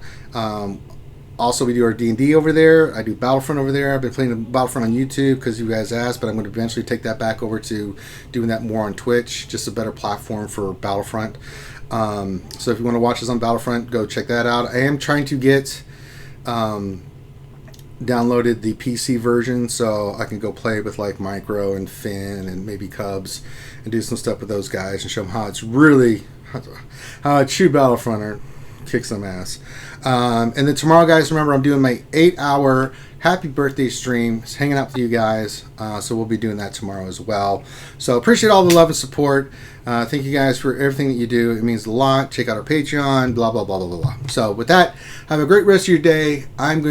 Also, we do our D&D over there. I do Battlefront over there. I've been playing Battlefront on YouTube because you guys asked, but I'm going to eventually take that back over to doing that more on Twitch, just a better platform for Battlefront. So if you want to watch us on Battlefront, go check that out. I am trying to get downloaded the PC version so I can go play with like Micro and Finn and maybe Cubs and do some stuff with those guys and show them how it's really, how a true Battlefronter kick some ass. And then tomorrow, guys, remember I'm doing my 8-hour happy birthday stream, hanging out with you guys. So we'll be doing that tomorrow as well. So appreciate all the love and support. Thank you guys for everything that you do. It means a lot. Check out our Patreon, blah, blah, blah, blah, blah, blah. So with that, have a great rest of your day. I'm going to